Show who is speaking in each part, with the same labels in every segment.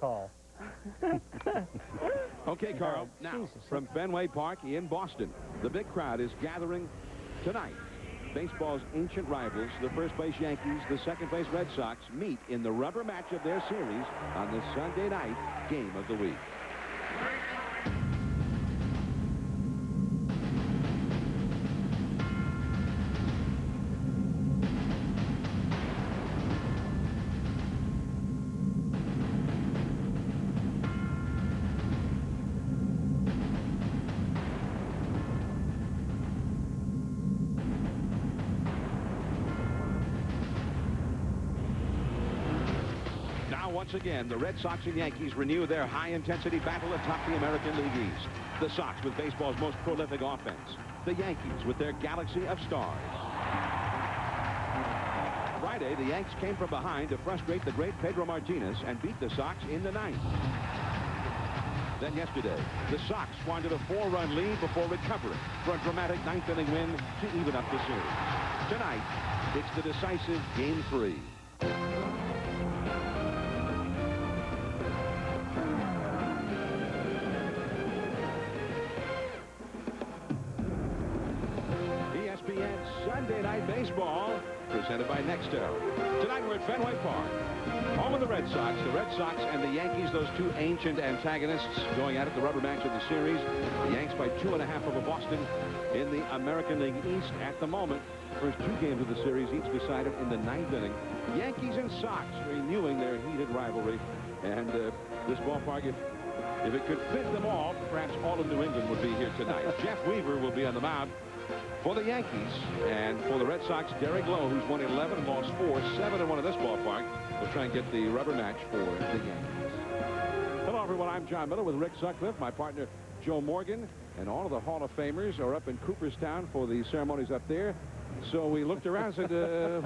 Speaker 1: call.
Speaker 2: Okay, Carl. Now, from Fenway Park in Boston, the big crowd is gathering tonight. Baseball's ancient rivals, the first-place Yankees, the second-place Red Sox, meet in the rubber match of their series on the Sunday night game of the week. Once again, the Red Sox and Yankees renew their high-intensity battle atop the American League East. The Sox with baseball's most prolific offense. The Yankees with their galaxy of stars. Friday, the Yanks came from behind to frustrate the great Pedro Martinez and beat the Sox in the ninth. Then yesterday, the Sox squandered a 4-run lead before recovering for a dramatic ninth-inning win to even up the series. Tonight, it's the decisive Game 3. ESPN Sunday Night Baseball, presented by Nextel. Tonight we're at Fenway Park, home of the Red Sox and the Yankees, those two ancient antagonists going at it, the rubber match of the series. The Yanks by 2.5 over Boston in the American League East at the moment. First two games of the series, each decided in the ninth inning. Yankees and Sox renewing their heated rivalry. And this ballpark, if it could fit them all, perhaps all of New England would be here tonight. Jeff Weaver will be on the mound for the Yankees, and for the Red Sox, Derek Lowe, who's won 11 and lost 4, 7-1 in this ballpark, will try and get the rubber match for the Yankees. Hello, everyone. I'm John Miller with Rick Sutcliffe, my partner Joe Morgan, and all of the Hall of Famers are up in Cooperstown for the ceremonies up there. So we looked around and said,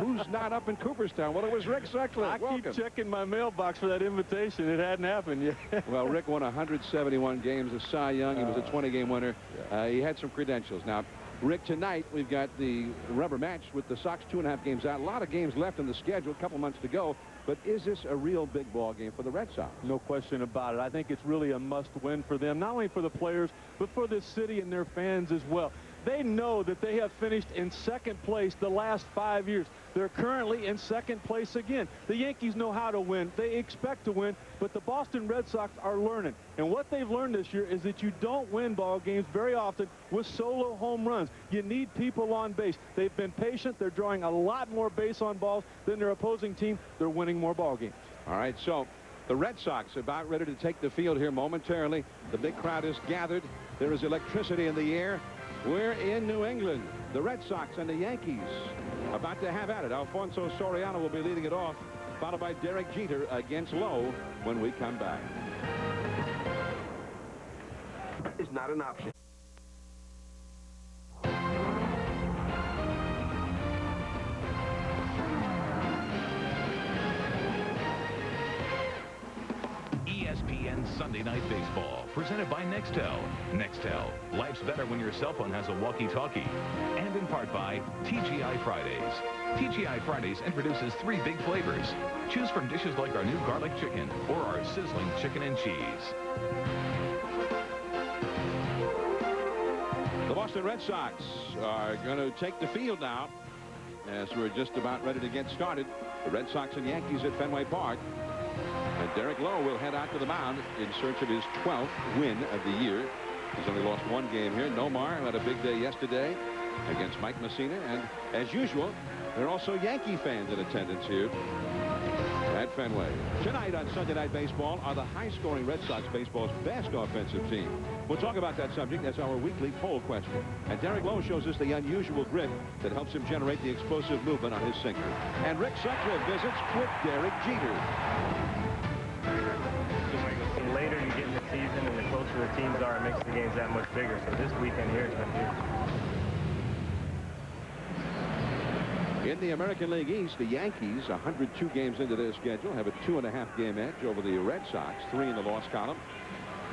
Speaker 2: who's not up in Cooperstown? Well, it was Rick Sutcliffe.
Speaker 3: I keep checking my mailbox for that invitation. It hadn't happened yet.
Speaker 2: Well, Rick won 171 games, a Cy Young. He was a 20-game winner. He had some credentials. Now, Rick, tonight we've got the rubber match with the Sox 2.5 games out. A lot of games left in the schedule, a couple months to go. But is this a real big ball game for the Red Sox?
Speaker 3: No question about it. I think it's really a must-win for them, not only for the players, but for this city and their fans as well. They know that they have finished in second place the last 5 years. They're currently in second place again. The Yankees know how to win. They expect to win, but the Boston Red Sox are learning. And what they've learned this year is that you don't win ball games very often with solo home runs. You need people on base. They've been patient. They're drawing a lot more base on balls than their opposing team. They're winning more ball games.
Speaker 2: All right, so the Red Sox about ready to take the field here momentarily. The big crowd is gathered. There is electricity in the air. We're in New England. The Red Sox and the Yankees about to have at it. Alfonso Soriano will be leading it off, followed by Derek Jeter against Lowe when we come back.
Speaker 4: It's not an option.
Speaker 5: ESPN Sunday Night Baseball, presented by Nextel. Nextel, life's better when your cell phone has a walkie-talkie. And in part by TGI Fridays. TGI Fridays introduces 3 big flavors. Choose from dishes like our new garlic chicken or our sizzling chicken and cheese.
Speaker 2: The Boston Red Sox are going to take the field now as we're just about ready to get started. The Red Sox and Yankees at Fenway Park. And Derek Lowe will head out to the mound in search of his 12th win of the year. He's only lost 1 game here. Nomar had a big day yesterday against Mike Messina. And as usual, there are also Yankee fans in attendance here at Fenway. Tonight on Sunday Night Baseball are the high-scoring Red Sox baseball's best offensive team. We'll talk about that subject as our weekly poll question. And Derek Lowe shows us the unusual grit that helps him generate the explosive movement on his sinker. And Rick Sutcliffe visits with Derek Jeter.
Speaker 1: The later you get in the season and the closer the teams are, it makes the games that much bigger. So this weekend here has been huge.
Speaker 2: In the American League East, the Yankees, 102 games into their schedule, have a 2.5 game edge over the Red Sox, 3 in the loss column.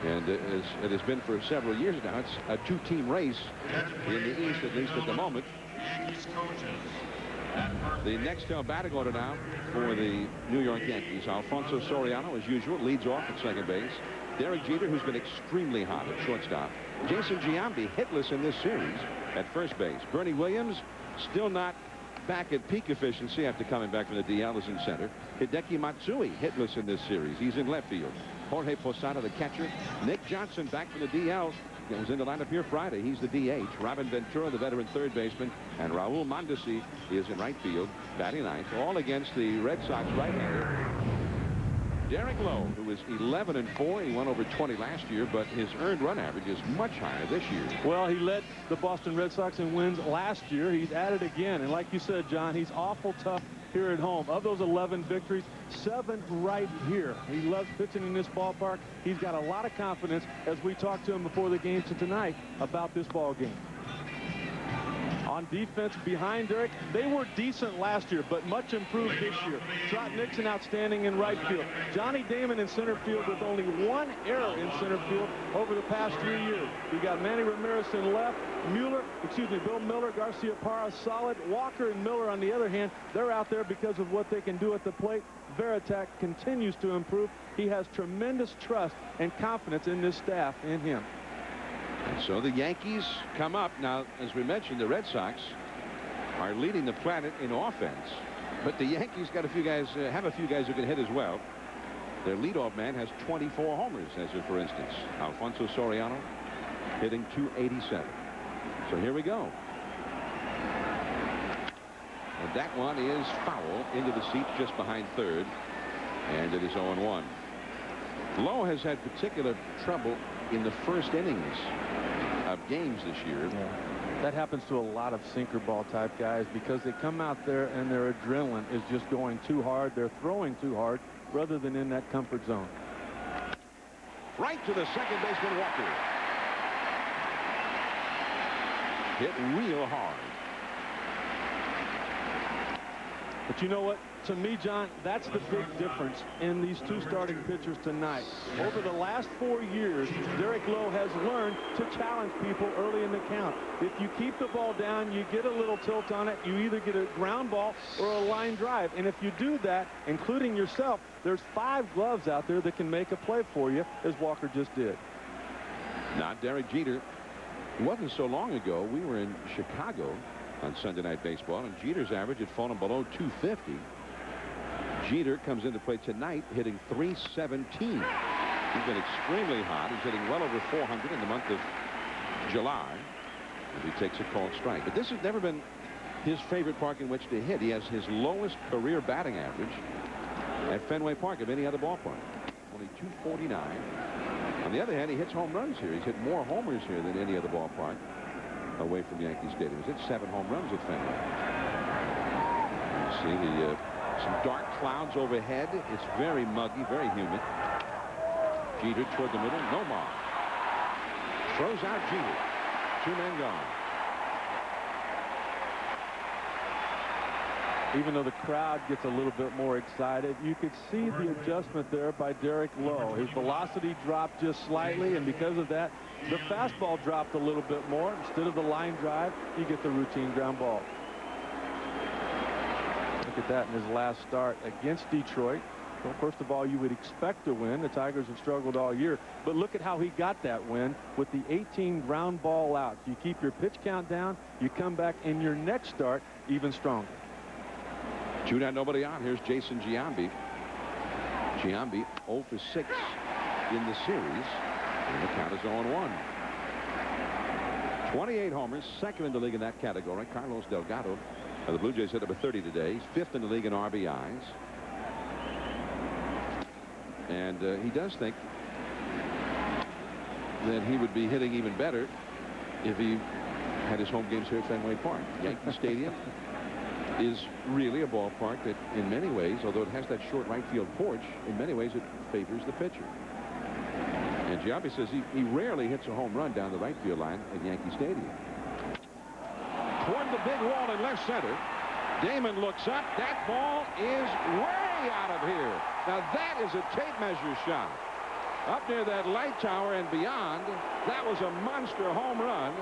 Speaker 2: And it has been for several years now. It's a 2-team race in the East, at least at the moment. The Nextel batting order now for the New York Yankees. Alfonso Soriano, as usual, leads off at second base. Derek Jeter, who's been extremely hot at shortstop. Jason Giambi, hitless in this series at first base. Bernie Williams, still not back at peak efficiency after coming back from the DL, is in center. Hideki Matsui, hitless in this series. He's in left field. Jorge Posada, the catcher. Nick Johnson, back from the DL. He was in the lineup here Friday. He's the DH. Robin Ventura, the veteran third baseman. And Raul Mondesi is in right field, batting ninth. All against the Red Sox right-hander, Derek Lowe, who is 11-4. He won over 20 last year, but his earned run average is much higher this year.
Speaker 3: Well, he led the Boston Red Sox in wins last year. He's at it again. And like you said, John, he's awful tough here at home. Of those 11 victories, 7 right here. He loves pitching in this ballpark. He's got a lot of confidence, as we talked to him before the game tonight, about this ball game. On defense behind Derek, they were decent last year, but much improved this year. Trot Nixon outstanding in right field. Johnny Damon in center field with only 1 error in center field over the past 3 years. You got Manny Ramirez in left, Bill Miller, Garcia Parra solid. Walker and Miller, on the other hand, they're out there because of what they can do at the plate. Veritek continues to improve. He has tremendous trust and confidence in this staff and him.
Speaker 2: And so the Yankees come up. Now, as we mentioned, the Red Sox are leading the planet in offense. But the Yankees got a few guys, have a few guys who can hit as well. Their leadoff man has 24 homers, as if, for instance, Alfonso Soriano hitting .287. So here we go. And that one is foul into the seats just behind third. And it is 0-1. Lowe has had particular trouble in the first innings of games this year.
Speaker 3: Yeah. That happens to a lot of sinker ball type guys because they come out there and their adrenaline is just going too hard. They're throwing too hard rather than in that comfort zone.
Speaker 2: Right to the second baseman, Walker. Hit real hard.
Speaker 3: But you know what? To me, John, that's the big difference in these two starting pitchers tonight. Over the last 4 years, Derek Lowe has learned to challenge people early in the count. If you keep the ball down, you get a little tilt on it, you either get a ground ball or a line drive. And if you do that, including yourself, there's 5 gloves out there that can make a play for you, as Walker just did.
Speaker 2: Not Derek Jeter. It wasn't so long ago. We were in Chicago on Sunday Night Baseball, and Jeter's average had fallen below 250. Jeter comes into play tonight hitting .317. He's been extremely hot. He's hitting well over 400 in the month of July. And he takes a called strike. But this has never been his favorite park in which to hit. He has his lowest career batting average at Fenway Park of any other ballpark. Only .249. On the other hand, he hits home runs here. He's hit more homers here than any other ballpark away from Yankee Stadium. He's hit 7 home runs at Fenway. You see some dark clouds overhead. It's very muggy, very humid. Jeter toward the middle. Nomar throws out Jeter. 2 men gone.
Speaker 3: Even though the crowd gets a little bit more excited, you could see the adjustment there by Derek Lowe. His velocity dropped just slightly, and because of that, the fastball dropped a little bit more. Instead of the line drive, you get the routine ground ball. Look at that in his last start against Detroit. Well, first of all, you would expect to win. The Tigers have struggled all year. But look at how he got that win with the 18 ground ball outs. You keep your pitch count down, you come back in your next start even stronger.
Speaker 2: 2 down, nobody on. Here's Jason Giambi. Giambi 0 for 6 in the series. And the count is 0-1. 28 homers, second in the league in that category. Carlos Delgado of the Blue Jays hit number 30 today. He's 5th in the league in RBIs. And he does think that he would be hitting even better if he had his home games here at Fenway Park. Yankee Stadium is really a ballpark that in many ways, although it has that short right field porch, in many ways it favors the pitcher. And Giambi says he rarely hits a home run down the right field line at Yankee Stadium. Toward the big wall in left center. Damon looks up. That ball is way out of here. Now that is a tape measure shot. Up near that light tower and beyond, that was a monster home run.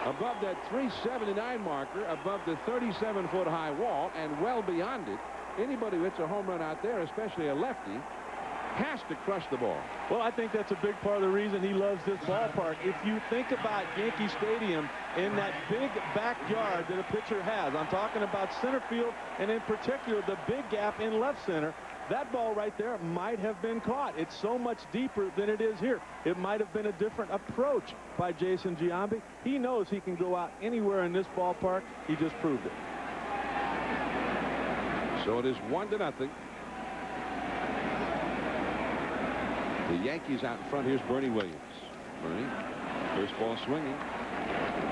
Speaker 2: above that 379 marker, above the 37-foot high wall, and well beyond it. Anybody who hits a home run out there, especially a lefty, has to crush the ball.
Speaker 3: Well, I think that's a big part of the reason he loves this ballpark. If you think about Yankee Stadium in that big backyard that a pitcher has, I'm talking about center field, and in particular the big gap in left center, that ball right there might have been caught. It's so much deeper than it is here. It might have been a different approach by Jason Giambi. He knows he can go out anywhere in this ballpark. He just proved it.
Speaker 2: So it is 1-0. The Yankees out in front. Here's Bernie Williams. Bernie, first ball swinging.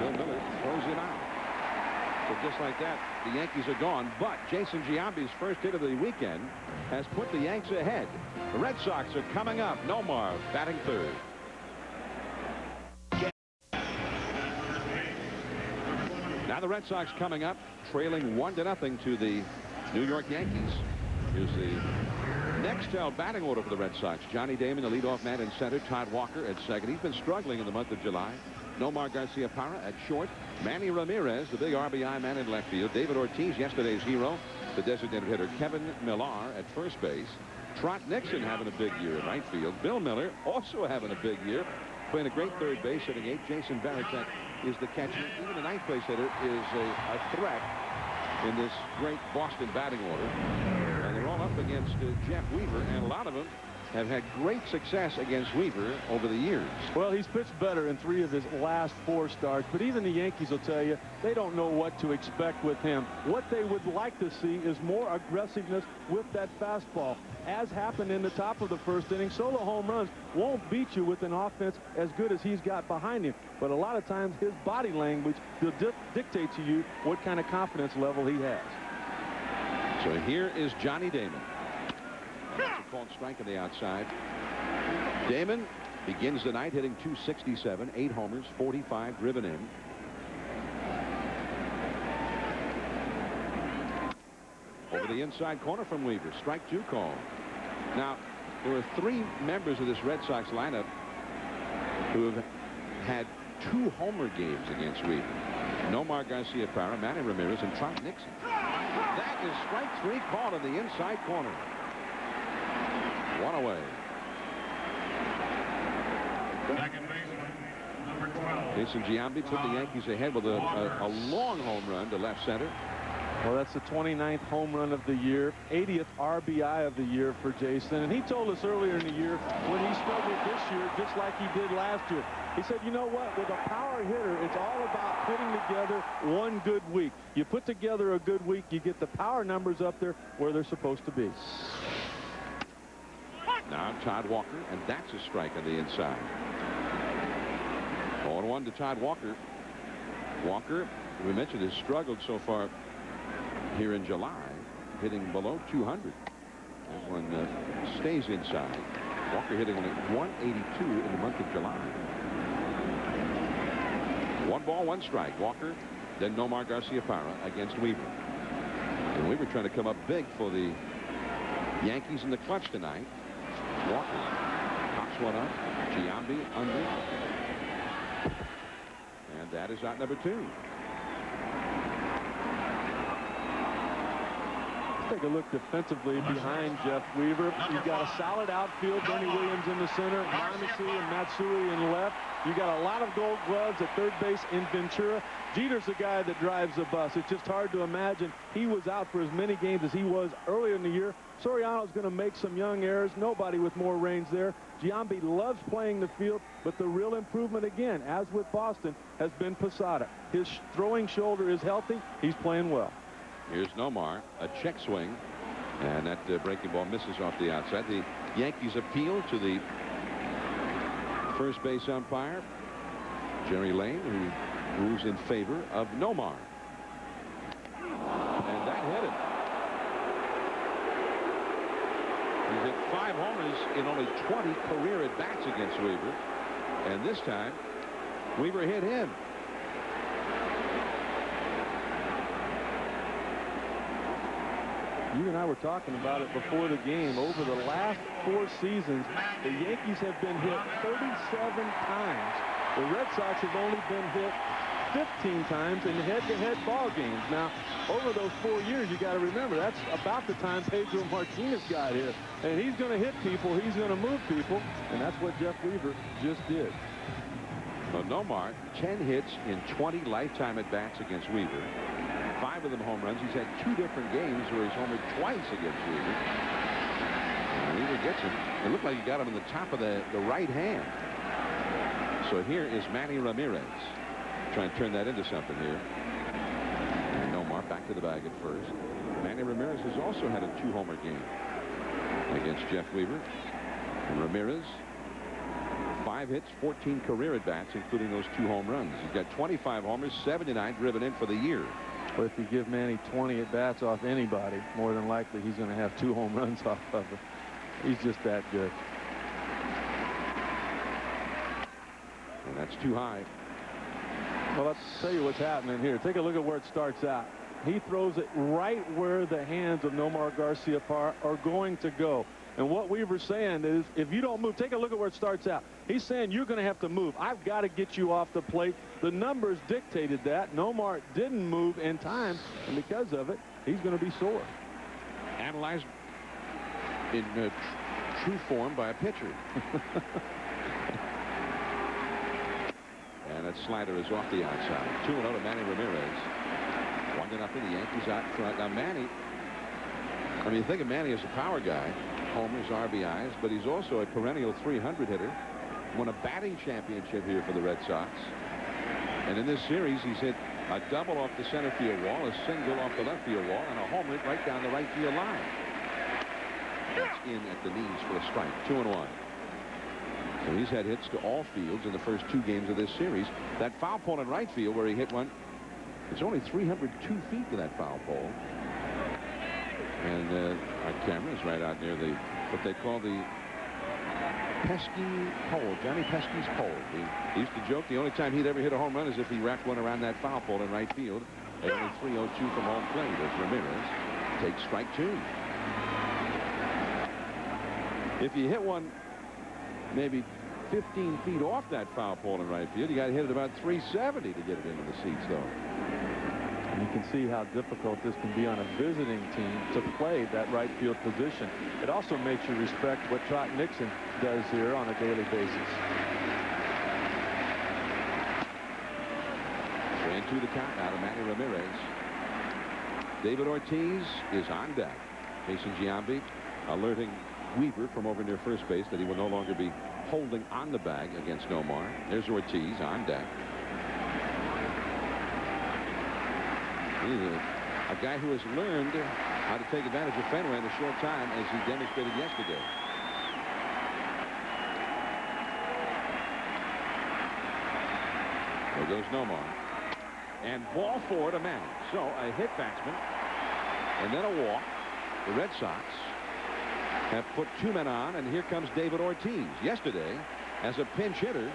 Speaker 2: Bill Miller throws it out. So just like that, the Yankees are gone. But Jason Giambi's first hit of the weekend has put the Yanks ahead. The Red Sox are coming up. Nomar batting third. Now the Red Sox coming up, trailing 1-0 to the New York Yankees. Here's the Nextel batting order for the Red Sox. Johnny Damon, the leadoff man in center. Todd Walker at second. He's been struggling in the month of July. Nomar Garciaparra at short. Manny Ramirez, the big RBI man in left field. David Ortiz, yesterday's hero, the designated hitter. Kevin Millar at first base. Trot Nixon having a big year at right field. Bill Miller also having a big year, playing a great third base, hitting 8. Jason Varitek is the catcher. Even the ninth place hitter is a threat in this great Boston batting order. And they're all up against Jeff Weaver, and a lot of them have had great success against Weaver over the years.
Speaker 3: Well, he's pitched better in 3 of his last 4 starts, but even the Yankees will tell you they don't know what to expect with him. What they would like to see is more aggressiveness with that fastball. As happened in the top of the first inning, solo home runs won't beat you with an offense as good as he's got behind him. But a lot of times his body language will dictate to you what kind of confidence level he has.
Speaker 2: So here is Johnny Damon. That's a called strike on the outside. Damon begins the night hitting .267, 8 homers, 45 driven in. Over the inside corner from Weaver. Strike 2 call. Now, there are 3 members of this Red Sox lineup who have had 2 homer games against Weaver. Nomar Garciaparra, Manny Ramirez, and Trot Nixon. That is strike 3 called in the inside corner. 1 away.
Speaker 6: Second baseman, number 12.
Speaker 2: Jason Giambi put the Yankees ahead with a long home run to left center.
Speaker 3: Well, that's the 29th home run of the year, 80th RBI of the year for Jason. And he told us earlier in the year when he struggled this year, just like he did last year. He said, you know what, with a power hitter, it's all about putting together one good week. You put together a good week, you get the power numbers up there where they're supposed to be.
Speaker 2: Now Todd Walker, and that's a strike on the inside. 0-1 to Todd Walker. Walker, we mentioned, has struggled so far here in July, hitting below 200. That one stays inside. Walker hitting only 182 in the month of July. 1 ball, 1 strike. Walker, then Nomar Garciaparra against Weaver. And Weaver trying to come up big for the Yankees in the clutch tonight. Walker pops one up. Giambi under. And that is out number 2.
Speaker 3: Take a look defensively behind Jeff Weaver. You've got a solid outfield. Bernie Williams in the center, Mondesi and Matsui in left. You got a lot of gold gloves at third base in Ventura. Jeter's the guy that drives the bus. It's just hard to imagine he was out for as many games as he was earlier in the year. Soriano's going to make some young errors. Nobody with more range there. Giambi loves playing the field, but the real improvement, again, as with Boston, has been Posada. His throwing shoulder is healthy. He's playing well.
Speaker 2: Here's Nomar, a check swing, and that breaking ball misses off the outside. The Yankees appeal to the first base umpire, Jerry Lane, who rules in favor of Nomar. And that hit him. He's hit 5 homers in only 20 career at-bats against Weaver. And this time, Weaver hit him.
Speaker 3: You and I were talking about it before the game. Over the last 4 seasons, the Yankees have been hit 37 times. The Red Sox have only been hit 15 times in head-to-head ball games. Now, over those 4 years, you got to remember, that's about the time Pedro Martinez got here. And he's going to hit people, he's going to move people, and that's what Jeff Weaver just did.
Speaker 2: So Nomar, 10 hits in 20 lifetime at-bats against Weaver. 5 of them home runs. He's had 2 different games where he's homered twice against Weaver. And Weaver gets him. It looked like he got him in the top of the right hand. So here is Manny Ramirez. Trying to turn that into something here. And Nomar back to the bag at first. Manny Ramirez has also had a 2-homer game against Jeff Weaver. And Ramirez, 5 hits, 14 career at-bats, including those 2 home runs. He's got 25 homers, 79 driven in for the year.
Speaker 3: But if you give Manny 20 at-bats off anybody, more than likely he's going to have 2 home runs off of it. He's just that good.
Speaker 2: And that's too high.
Speaker 3: Well, let's tell you what's happening here. Take a look at where it starts out. He throws it right where the hands of Nomar Garciaparra are going to go. And what Weaver's saying is, if you don't move, take a look at where it starts out. He's saying you're going to have to move. I've got to get you off the plate. The numbers dictated that. Nomar didn't move in time, and because of it, he's going to be sore.
Speaker 2: Analyzed in true form by a pitcher. And that slider is off the outside. 2-0 to Manny Ramirez. 1-0. The Yankees out front. Now Manny, I mean, you think of Manny as a power guy, homers, RBIs, but he's also a perennial 300 hitter. Won a batting championship here for the Red Sox. And in this series, he's hit a double off the center field wall, a single off the left field wall, and a home run right down the right field line. That's in at the knees for a strike. 2-1. So he's had hits to all fields in the first 2 games of this series. That foul pole in right field where he hit one, it's only 302 feet to that foul pole. And our camera is right out near what they call the pesky pole, Johnny Pesky's pole. He used to joke the only time he'd ever hit a home run is if he wrapped one around that foul pole in right field. At only 302 from home plate as Ramirez takes strike 2. If you hit one maybe 15 feet off that foul pole in right field, you got to hit it about 370 to get it into the seats, though.
Speaker 3: And you can see how difficult this can be on a visiting team to play that right field position. It also makes you respect what Trot Nixon does here on a daily basis.
Speaker 2: 3-2 the count now to Manny Ramirez. David Ortiz is on deck. Mason Giambi alerting Weaver from over near first base that he will no longer be holding on the bag against Nomar. There's Ortiz on deck. He's a guy who has learned how to take advantage of Fenway in a short time, as he demonstrated yesterday. There goes Nomar. And ball 4 to Manny. So a hit batsman and then a walk. The Red Sox have put 2 men on, and here comes David Ortiz. Yesterday, as a pinch hitter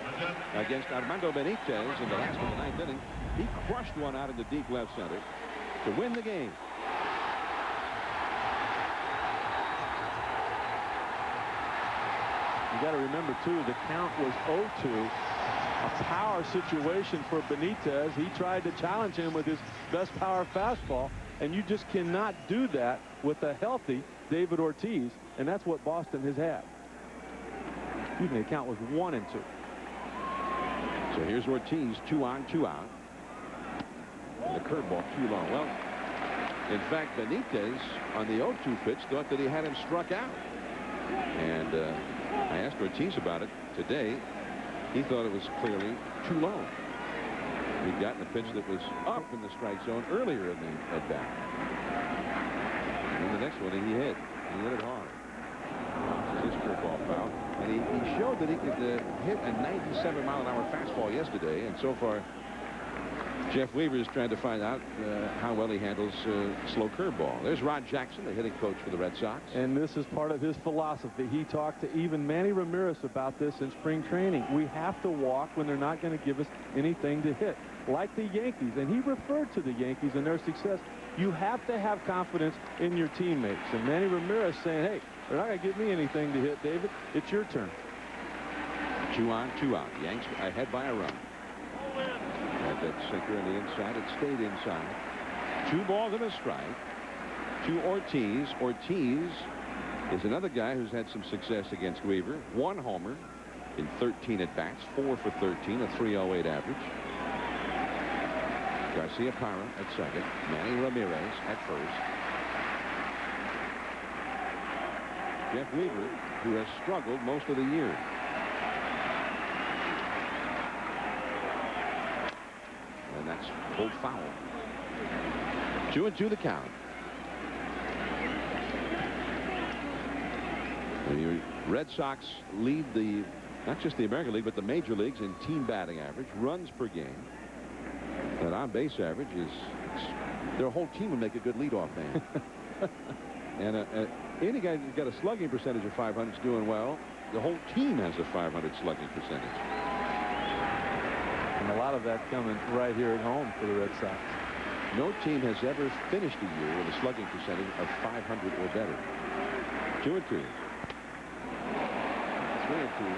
Speaker 2: against Armando Benitez in the last of the 9th inning, he crushed one out into deep left center to win the game.
Speaker 3: You got to remember, too, the count was 0-2. A power situation for Benitez. He tried to challenge him with his best power fastball, and you just cannot do that with a healthy David Ortiz, and that's what Boston has had. Excuse me, the count was 1-2.
Speaker 2: So here's Ortiz, 2 on, 2 out. And the curveball too low. Well, in fact, Benitez on the 0-2 pitch thought that he had him struck out. And I asked Ortiz about it today. He thought it was clearly too low. He'd gotten a pitch that was up in the strike zone earlier in the at-bat. And then the next one he hit. He hit it hard. His curveball foul. And he showed that he could hit a 97-mile-an-hour fastball yesterday. And so far, Jeff Weaver is trying to find out how well he handles slow curveball. There's Rod Jackson, the hitting coach for the Red Sox.
Speaker 3: And this is part of his philosophy. He talked to even Manny Ramirez about this in spring training. We have to walk when they're not going to give us anything to hit, like the Yankees. And he referred to the Yankees and their success. You have to have confidence in your teammates. And Manny Ramirez saying, hey, they're not going to give me anything to hit, David. It's your turn.
Speaker 2: 2 on, 2 out. Yanks ahead by a run. That that sinker on the inside. It stayed inside. 2 balls and a strike to Ortiz. Ortiz is another guy who's had some success against Weaver. 1 homer in 13 at-bats, 4 for 13, a 3.08 average. Garcia Parra at second. Manny Ramirez at first. Jeff Weaver, who has struggled most of the year. And that's pulled foul. 2-2 the count. The Red Sox lead not just the American League, but the major leagues in team batting average, runs per game. That on-base average is, their whole team would make a good leadoff man. And any guy who's got a slugging percentage of 500 is doing well. The whole team has a 500 slugging percentage.
Speaker 3: And a lot of that coming right here at home for the Red Sox.
Speaker 2: No team has ever finished a year with a slugging percentage of 500 or better. 2-2. 3-2.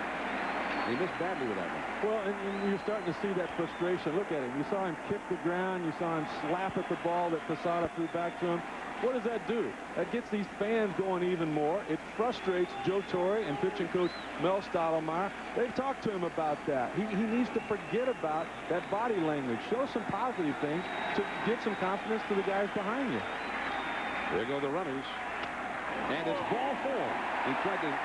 Speaker 2: He missed badly with that one.
Speaker 3: Well, and you're starting to see that frustration. Look at him. You saw him kick the ground. You saw him slap at the ball that Posada threw back to him. What does that do? That gets these fans going even more. It frustrates Joe Torre and pitching coach Mel Stottlemyre. They've talked to him about that. He needs to forget about that body language. Show some positive things to give some confidence to the guys behind you.
Speaker 2: There go the runners. And it's ball 4. He tried to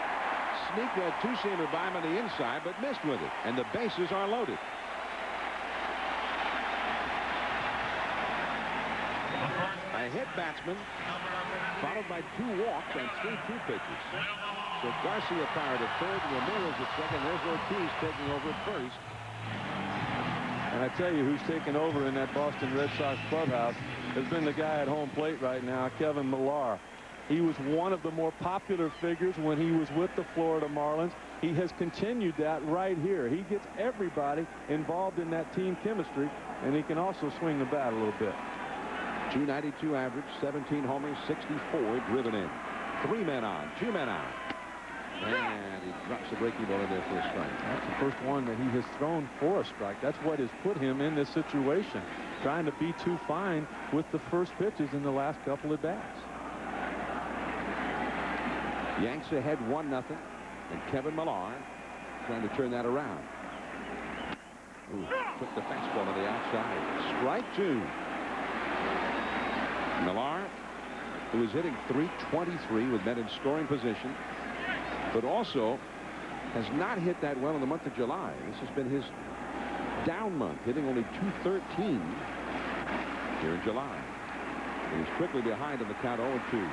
Speaker 2: sneak that 2-seamer by him on the inside, but missed with it. And the bases are loaded. A hit batsman, followed by 2 walks and 3 2 pitches. So Garcia Parra at third, Ramirez at second. There's Ortiz taking over at first.
Speaker 3: And I tell you who's taken over in that Boston Red Sox clubhouse has been the guy at home plate right now, Kevin Millar. He was one of the more popular figures when he was with the Florida Marlins. He has continued that right here. He gets everybody involved in that team chemistry, and he can also swing the bat a little bit.
Speaker 2: 292 average, 17 homers, 64 driven in. 3 men on, 2 men out. And he drops the breaking ball in there for a strike.
Speaker 3: That's the first one that he has thrown for a strike. That's what has put him in this situation, trying to be too fine with the first pitches in the last couple of bats.
Speaker 2: Yanks ahead 1-0, and Kevin Millar trying to turn that around. Ooh, took the fastball to the outside. Strike 2. Millar, who is hitting .323 with men in scoring position, but also has not hit that well in the month of July. This has been his down month, hitting only .213 here in July. And he's quickly behind in the count 0-2.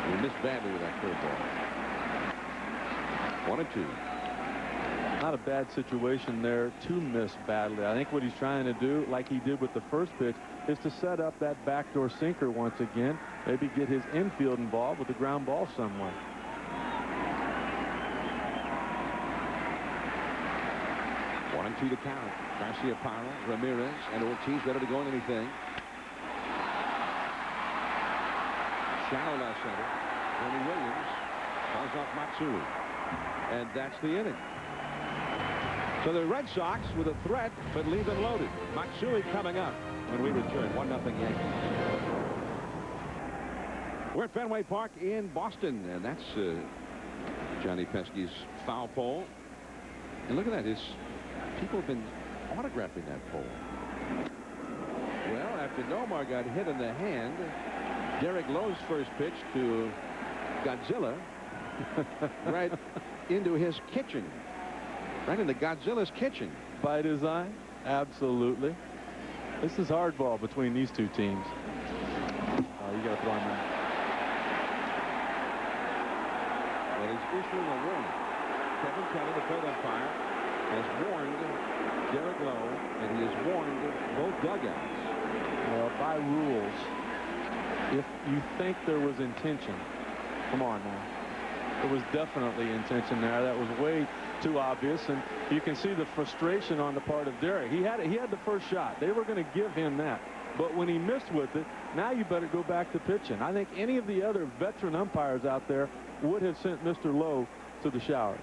Speaker 2: He missed badly with that curveball. 1-2.
Speaker 3: Not a bad situation there to miss badly. I think what he's trying to do, like he did with the first pitch, is to set up that backdoor sinker once again. Maybe get his infield involved with the ground ball somewhere.
Speaker 2: One and 2 to count. Garcia Parra, Ramirez, and Ortiz ready to go on anything. Shallow left center. Tony Williams calls off Matsui. And that's the inning. So the Red Sox with a threat, but leave them loaded. Matsui coming up when we return. 1-0 Yankees. We're at Fenway Park in Boston, and that's Johnny Pesky's foul pole. And look at that. People have been autographing that pole. Well, after Nomar got hit in the hand, Derek Lowe's first pitch to Godzilla right into his kitchen. Right into Godzilla's kitchen.
Speaker 3: By design? Absolutely. This is hardball between these two teams. Oh, you got to throw him in.
Speaker 2: Well, he's issuing a warning. Kevin Kelly, the plate umpire, has warned Derek Lowe, and he has warned both dugouts.
Speaker 3: Well, by rules, if you think there was intention, come on now. There was definitely intention there. That was way too obvious, and you can see the frustration on the part of Derek. He had the first shot. They were going to give him that. But when he missed with it, now you better go back to pitching. I think any of the other veteran umpires out there would have sent Mr. Lowe to the showers.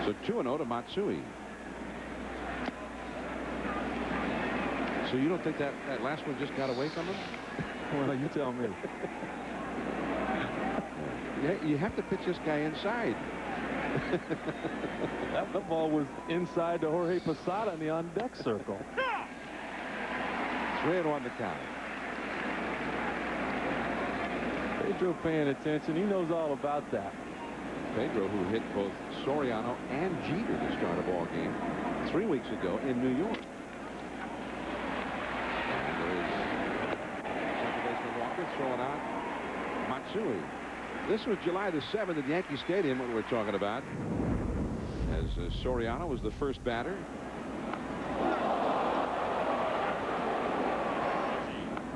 Speaker 2: So 2-0 to Matsui. So you don't think that last one just got away from him?
Speaker 3: Well, you tell me.
Speaker 2: Yeah, you have to pitch this guy inside.
Speaker 3: That ball was inside to Jorge Posada in the on-deck circle.
Speaker 2: 3-1 the count.
Speaker 3: Pedro paying attention. He knows all about that.
Speaker 2: Pedro, who hit both Soriano and Jeter to start a ball game 3 weeks ago in New York. And there's second baseman Walker throwing out Matsui. This was July the 7th at Yankee Stadium, what we're talking about, as Soriano was the first batter.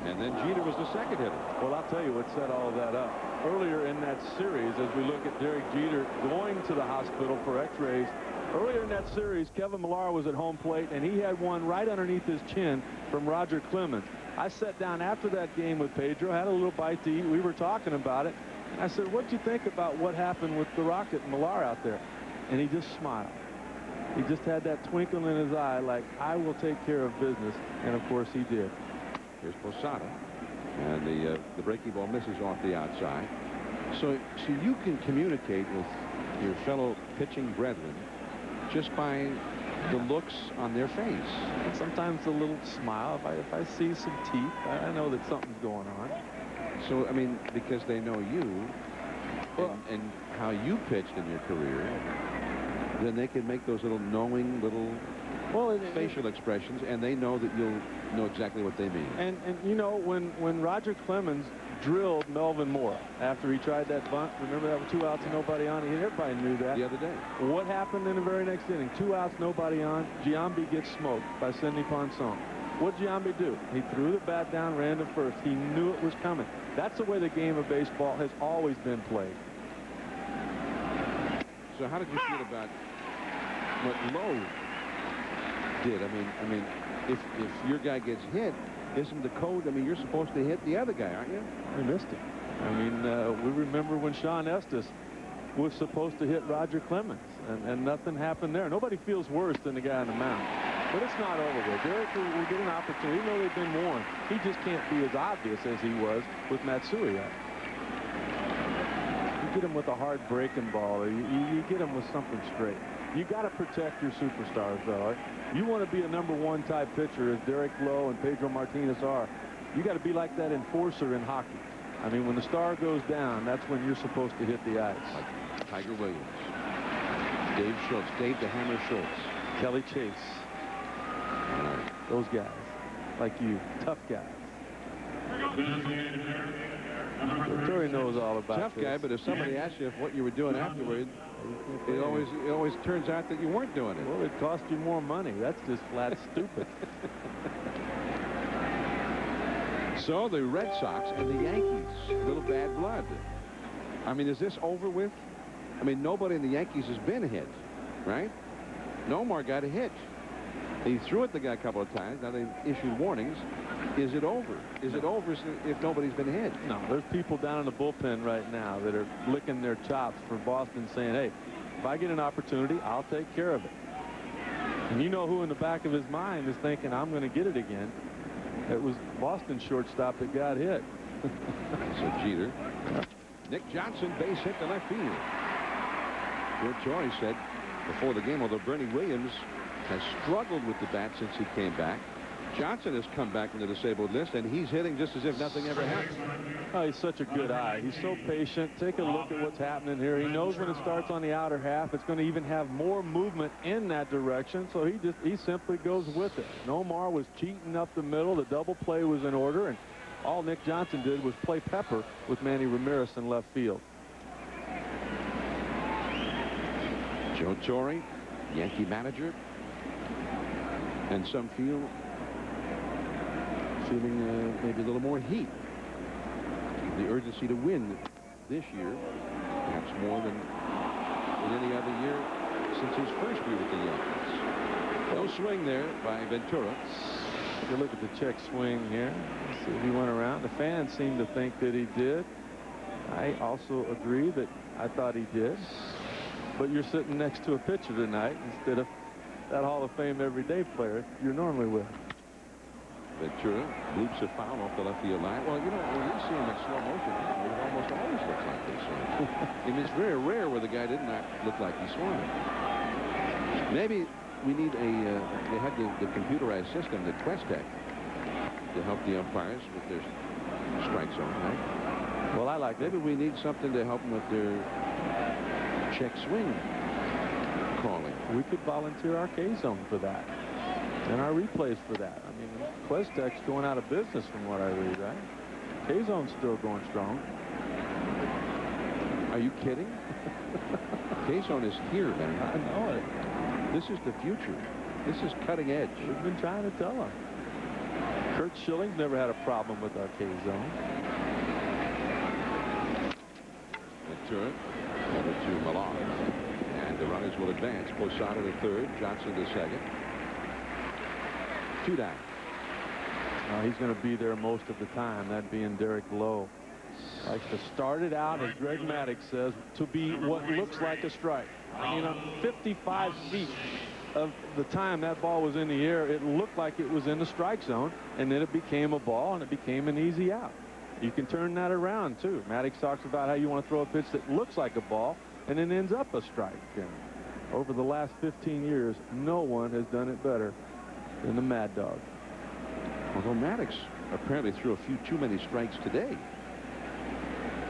Speaker 2: And then Jeter was the second hitter.
Speaker 3: Well, I'll tell you what set all of that up. Earlier in that series, as we look at Derek Jeter going to the hospital for x-rays, earlier in that series, Kevin Millar was at home plate, and he had one right underneath his chin from Roger Clemens. I sat down after that game with Pedro, had a little bite to eat. We were talking about it. I said, what'd you think about what happened with the Rocket and Millar out there? And he just smiled. He just had that twinkle in his eye like, I will take care of business. And, of course, he did.
Speaker 2: Here's Posada. And the breaking ball misses off the outside. So you can communicate with your fellow pitching brethren just by the looks on their face.
Speaker 3: And sometimes a little smile. If I see some teeth, I know that something's going on.
Speaker 2: So, I mean, because they know you and how you pitched in your career, then they can make those little knowing little facial expressions, and they know that you'll know exactly what they mean.
Speaker 3: And you know, when Roger Clemens drilled Melvin Moore after he tried that bunt, remember that with 2 outs and nobody on, everybody knew that.
Speaker 2: The other day.
Speaker 3: What happened in the very next inning? 2 outs, nobody on. Giambi gets smoked by Sidney Ponson. What'd Giambi do? He threw the bat down, ran to first. He knew it was coming. That's the way the game of baseball has always been played.
Speaker 2: So how did you feel about what Lowe did? I mean, if your guy gets hit, isn't the code? I mean, you're supposed to hit the other guy, aren't you?
Speaker 3: We missed him. I mean, we remember when Sean Estes was supposed to hit Roger Clemens, and nothing happened there. Nobody feels worse than the guy on the mound. But it's not over with. Derek will get an opportunity. Even though they've been warned, he just can't be as obvious as he was with Matsui. You get him with a hard breaking ball. You get him with something straight. You got to protect your superstars, though. You want to be a #1 type pitcher, as Derek Lowe and Pedro Martinez are. You got to be like that enforcer in hockey. I mean, when the star goes down, that's when you're supposed to hit the ice.
Speaker 2: Like Tiger Williams, Dave Schultz, Dave the Hammer Schultz,
Speaker 3: Kelly Chase. Those guys, like you, tough guys. Terry knows all about
Speaker 2: tough
Speaker 3: this.
Speaker 2: guy, but if somebody asks you what you were doing afterward, it always turns out that you weren't doing it.
Speaker 3: Well, it cost you more money. That's just flat stupid.
Speaker 2: So the Red Sox and the Yankees, a little bad blood. I mean, is this over with? I mean, nobody in the Yankees has been hit, right? Nomar got a hit. He threw at the guy a couple of times. Now they've issued warnings. Is it over? Is it over if nobody's been hit?
Speaker 3: No, there's people down in the bullpen right now that are licking their chops for Boston, saying, hey, if I get an opportunity, I'll take care of it. And you know who in the back of his mind is thinking, I'm going to get it again. It was Boston shortstop that got hit.
Speaker 2: So Jeter. Nick Johnson, base hit to left field. Bill Torrey said before the game, although Bernie Williams has struggled with the bat since he came back, Johnson has come back from the disabled list, and he's hitting just as if nothing ever happened.
Speaker 3: Oh, he's such a good eye. He's so patient. Take a look at what's happening here. He knows when it starts on the outer half, it's going to even have more movement in that direction, so he simply goes with it. Nomar was cheating up the middle. The double play was in order, and all Nick Johnson did was play pepper with Manny Ramirez in left field.
Speaker 2: Joe Torre, Yankee manager, and some feeling maybe a little more heat. The urgency to win this year, perhaps more than in any other year since his first year with the Yankees. No swing there by Ventura.
Speaker 3: If you look at the check swing here, see if he went around. The fans seem to think that he did. I also agree that I thought he did. but you're sitting next to a pitcher tonight instead of that Hall of Fame everyday player you're normally with.
Speaker 2: Ventura loops a foul off the left field line. Well, you know, when you see him in slow motion, it almost always looks like this. I mean, it's very rare where the guy did not look like he swung it. Maybe we need they had the computerized system, the Questec, to help the umpires with their strike zone, right?
Speaker 3: Well, I like
Speaker 2: maybe we need something to help them with their check swing calling.
Speaker 3: We could volunteer our K-zone for that and our replays for that. I mean, Questec's going out of business from what I read, right? K-zone's still going strong.
Speaker 2: Are you kidding? K-zone is here, man.
Speaker 3: I know it.
Speaker 2: This is the future. This is cutting edge.
Speaker 3: We've been trying to tell them. Kurt Schilling's never had a problem with our K-zone.
Speaker 2: Ventura over to Millar. And the runners will advance. Posada to third. Johnson to second. 2 down.
Speaker 3: He's going to be there most of the time, that being Derek Lowe. Likes to start it out, as Greg Maddux says, to be what looks like a strike. I mean, on 55 feet of the time that ball was in the air, it looked like it was in the strike zone, and then it became a ball, and it became an easy out. You can turn that around, too. Maddux talks about how you want to throw a pitch that looks like a ball and then ends up a strike. And over the last 15 years, no one has done it better than the Mad Dog.
Speaker 2: Although Maddux apparently threw a few too many strikes today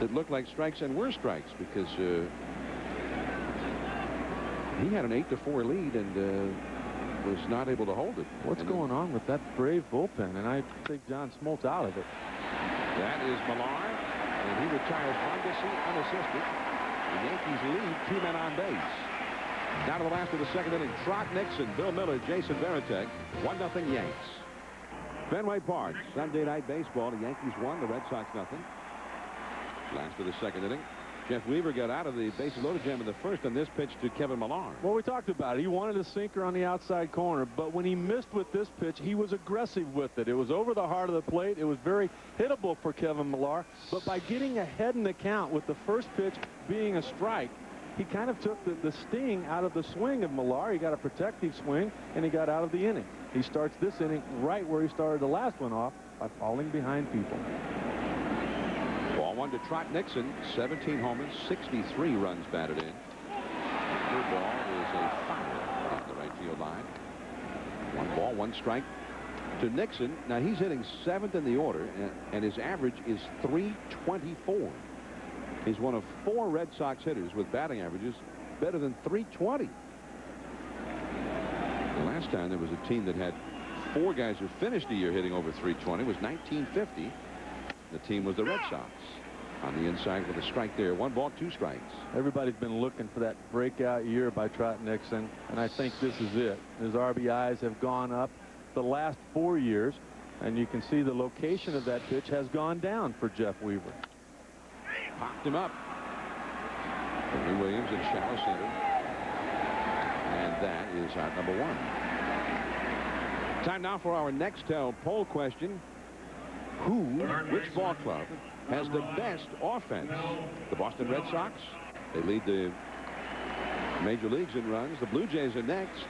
Speaker 2: that looked like strikes and were strikes, because he had an 8-4 lead and was not able to hold it.
Speaker 3: What's going on with that Brave bullpen? And I take John Smoltz out of it.
Speaker 2: That is Millar, and he retires Mondesi unassisted. The Yankees lead 2 men on base. Down to the last of the second inning, Trot Nixon, Bill Miller, Jason Varitek, 1-0 Yanks. Fenway Park, Sunday night baseball. The Yankees won, the Red Sox nothing. Last of the second inning. Jeff Weaver got out of the bases loaded jam in the first, and this pitch to Kevin Millar.
Speaker 3: Well, we talked about it. He wanted a sinker on the outside corner, but when he missed with this pitch, he was aggressive with it. It was over the heart of the plate. It was very hittable for Kevin Millar, but by getting ahead in the count with the first pitch being a strike, he kind of took the sting out of the swing of Millar. He got a protective swing, and he got out of the inning. He starts this inning right where he started the last one off, by falling behind people.
Speaker 2: Ball 1 to Trot Nixon, 17 homers, 63 runs batted in. Third ball is a foul on the right field line. 1 ball, 1 strike to Nixon. Now he's hitting 7th in the order, and his average is .324. He's one of 4 Red Sox hitters with batting averages better than .320. The last time there was a team that had 4 guys who finished the year hitting over .320 was 1950. The team was the Red Sox. On the inside with a strike there. 1 ball, 2 strikes.
Speaker 3: Everybody's been looking for that breakout year by Trot Nixon, and I think this is it. His RBIs have gone up the last 4 years, and you can see the location of that pitch has gone down for Jeff Weaver.
Speaker 2: Popped him up. Henry Williams in shallow center. And that is out number 1. Time now for our Nextel poll question. Which ball club has the best offense? The Boston Red Sox. They lead the major leagues in runs. The Blue Jays are next.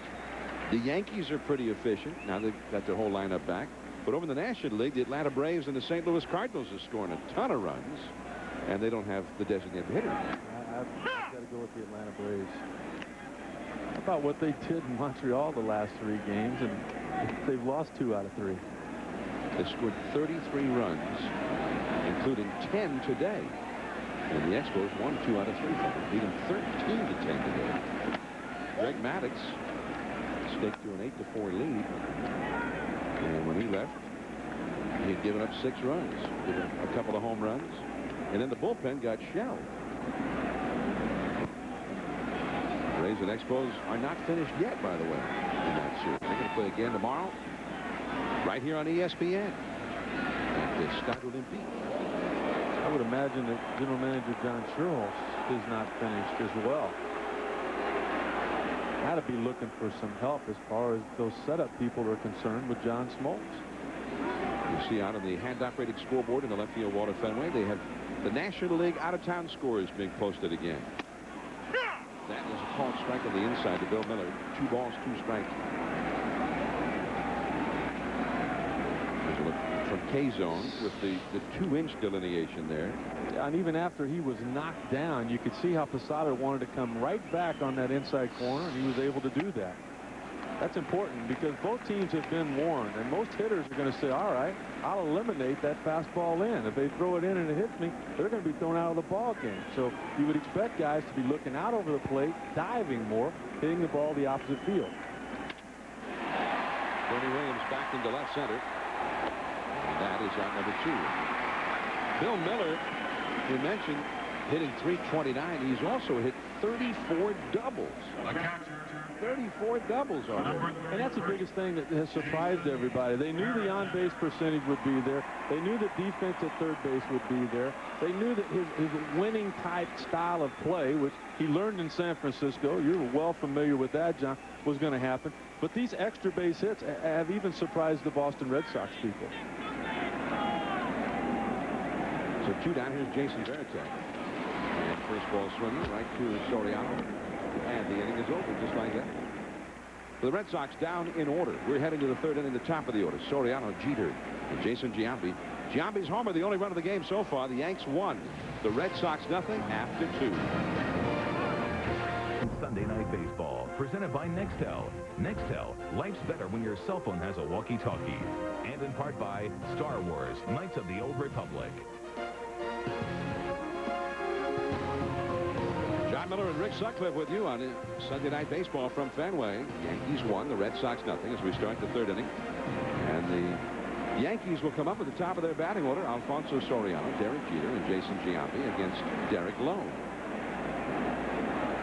Speaker 2: The Yankees are pretty efficient. Now they've got their whole lineup back. But over in the National League, the Atlanta Braves and the St. Louis Cardinals are scoring a ton of runs. And they don't have the designated hitter.
Speaker 3: I've got to go with the Atlanta Braves. How about what they did in Montreal the last 3 games, and they've lost 2 out of 3.
Speaker 2: They scored 33 runs, including 10 today. And the Expos won 2 out of 3 from them, beat them 13-10 today. Greg Maddux staked to an 8-4 lead. And when he left, he had given up 6 runs, given a couple of home runs. And then the bullpen got shelled. Rays and Expos are not finished yet, by the way, in that series. They're going to play again tomorrow, right here on ESPN at the Stade Olympique.
Speaker 3: I would imagine that General Manager John Schuerholz is not finished as well. Got to be looking for some help as far as those setup people are concerned with John Smoltz.
Speaker 2: You see out on the hand-operated scoreboard in the left field wall at Fenway, they have the National League out-of-town scores being posted again. That was a called strike on the inside to Bill Miller. 2 balls, 2 strikes. There's a look from K-zone with the 2-inch delineation there.
Speaker 3: And even after he was knocked down, you could see how Posada wanted to come right back on that inside corner, and he was able to do that. That's important because both teams have been warned, and most hitters are going to say, all right, I'll eliminate that fastball in. If they throw it in and it hits me, they're going to be thrown out of the ball game. So you would expect guys to be looking out over the plate, diving more, hitting the ball the opposite field.
Speaker 2: Bernie Williams back into left center. And that is out number 2. Bill Miller, we mentioned, hitting .329. He's also hit 34 doubles. 34 doubles already.
Speaker 3: And that's the biggest thing that has surprised everybody. They knew the on-base percentage would be there. They knew that defense at third base would be there. They knew that his winning type style of play, which he learned in San Francisco, you're well familiar with that, John, was going to happen. But these extra base hits have even surprised the Boston Red Sox people.
Speaker 2: So 2 down. Here's Jason Varitek. And first ball swinging right to Soriano. And the inning is over just like that. The Red Sox down in order. We're heading to the 3rd inning, the top of the order. Soriano, Jeter, and Jason Giambi. Giambi's homer, the only run of the game so far. The Yanks won. The Red Sox nothing after 2.
Speaker 5: Sunday Night Baseball, presented by Nextel. Nextel, life's better when your cell phone has a walkie-talkie. And in part by Star Wars, Knights of the Old Republic.
Speaker 2: John Miller and Rick Sutcliffe with you on Sunday Night Baseball from Fenway. Yankees won, the Red Sox nothing as we start the 3rd inning. And the Yankees will come up at the top of their batting order. Alfonso Soriano, Derek Jeter, and Jason Giambi against Derek Lowe.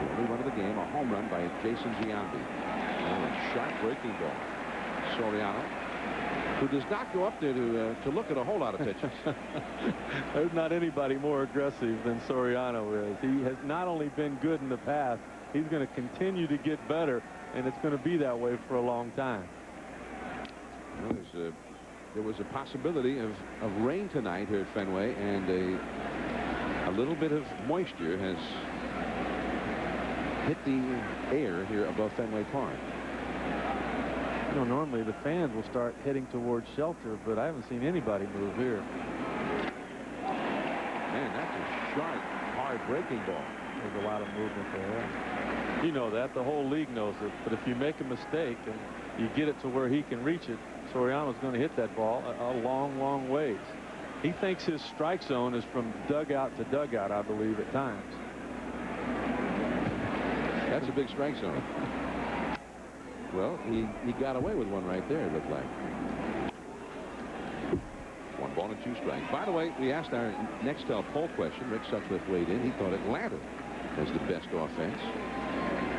Speaker 2: The only run of the game, a home run by Jason Giambi. A sharp breaking ball. Soriano, who does not go up there to look at a whole lot of pitches.
Speaker 3: There's not anybody more aggressive than Soriano is. He has not only been good in the past, he's going to continue to get better, and it's going to be that way for a long time.
Speaker 2: Well, there was a possibility of rain tonight here at Fenway, and a little bit of moisture has hit the air here above Fenway Park.
Speaker 3: You know, normally the fans will start heading towards shelter, but I haven't seen anybody move here.
Speaker 2: Man, that's a sharp, hard breaking ball.
Speaker 3: There's a lot of movement there. You know that. The whole league knows it. But if you make a mistake and you get it to where he can reach it, Soriano's going to hit that ball a long, long ways. He thinks his strike zone is from dugout to dugout, I believe, at times.
Speaker 2: That's a big strike zone. Well, he got away with one right there, it looked like. 1 ball and 2 strikes. By the way, we asked our Nextel poll question. Rick Sutcliffe weighed in. He thought Atlanta was the best offense.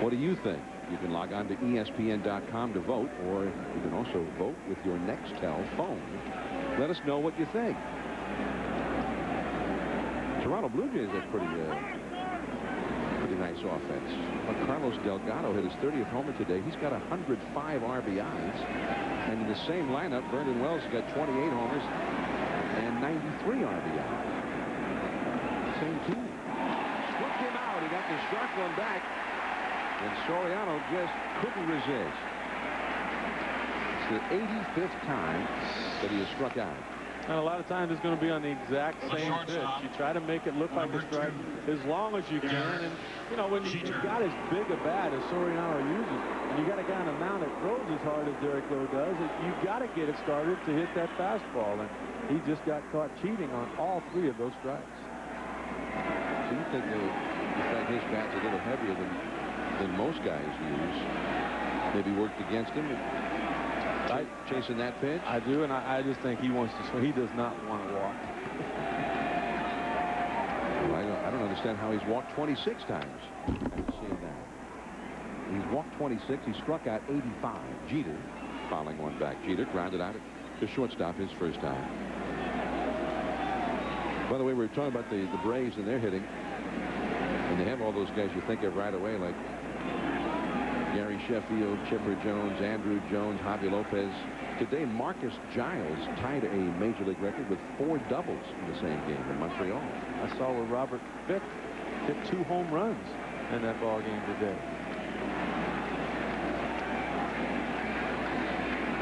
Speaker 2: What do you think? You can log on to ESPN.com to vote, or you can also vote with your Nextel phone. Let us know what you think. Toronto Blue Jays have pretty nice offense. But Carlos Delgado hit his 30th homer today. He's got 105 RBIs. And in the same lineup, Vernon Wells got 28 homers and 93 RBIs. Same team. Scooped him out. He got the sharp one back. And Soriano just couldn't resist. It's the 85th time that he has struck out.
Speaker 3: And a lot of times it's going to be on the exact same pitch. You try to make it look like a strike as long as you can. And, you know, when you've got as big a bat as Soriano uses, and you got a guy on a mound that throws as hard as Derek Lowe does, you've got to get it started to hit that fastball. And he just got caught cheating on all 3 of those strikes.
Speaker 2: So you think the fact his bat's a little heavier than most guys use maybe worked against him? Chasing that pitch?
Speaker 3: I do, and I just think he wants to swing. He does not want to walk.
Speaker 2: Well, I don't understand how he's walked 26 times. I haven't seen that. He's walked 26. He struck out 85. Jeter fouling one back. Jeter grounded out to shortstop his first time. By the way, we were talking about the Braves and their hitting. And they have all those guys you think of right away, like Gary Sheffield, Chipper Jones, Andrew Jones, Javi Lopez. Today, Marcus Giles tied a Major League record with 4 doubles in the same game in Montreal.
Speaker 3: I saw where Robert Fick hit 2 home runs in that ball game today.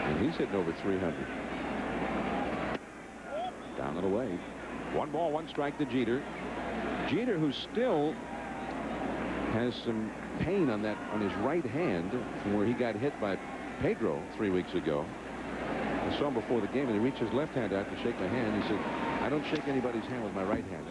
Speaker 2: And he's hitting over 300. Down and away. 1 ball, 1 strike to Jeter. Jeter, who still has some pain on his right hand from where he got hit by Pedro 3 weeks ago. I saw him before the game, and he reached his left hand out to shake my hand. He said, I don't shake anybody's hand with my right hand.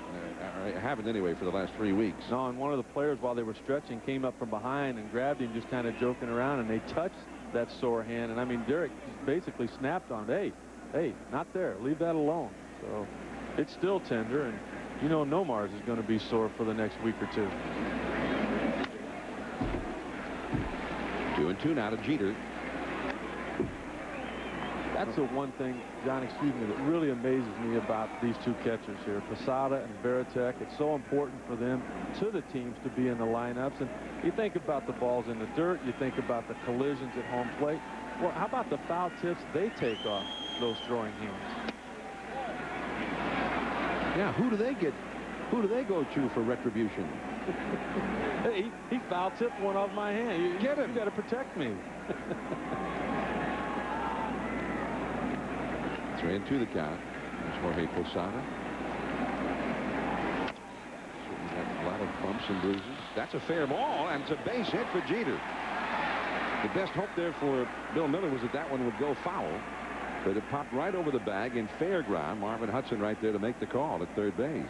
Speaker 2: I haven't anyway for the last 3 weeks.
Speaker 3: No, and one of the players, while they were stretching, came up from behind and grabbed him, just kind of joking around, and they touched that sore hand. And I mean, Derek basically snapped on it. Hey, not there. Leave that alone. So it's still tender, and you know Nomars is going to be sore for the next week or 2.
Speaker 2: 2-2 now to Jeter.
Speaker 3: That's the one thing, John, excuse me, that really amazes me about these 2 catchers here, Posada and Veritek. It's so important for them, to the teams, to be in the lineups. And you think about the balls in the dirt, you think about the collisions at home plate. Well, how about the foul tips they take off those throwing hands?
Speaker 2: Yeah, who do they go to for retribution?
Speaker 3: Hey, he foul tipped one off my hand.
Speaker 2: Get him.
Speaker 3: You got to protect me.
Speaker 2: 3-2 the count. There's Jorge Posada. Certainly got a lot of bumps and bruises. That's a fair ball, and it's a base hit for Jeter. The best hope there for Bill Miller was that one would go foul, but it popped right over the bag in fair ground. Marvin Hudson right there to make the call at third base.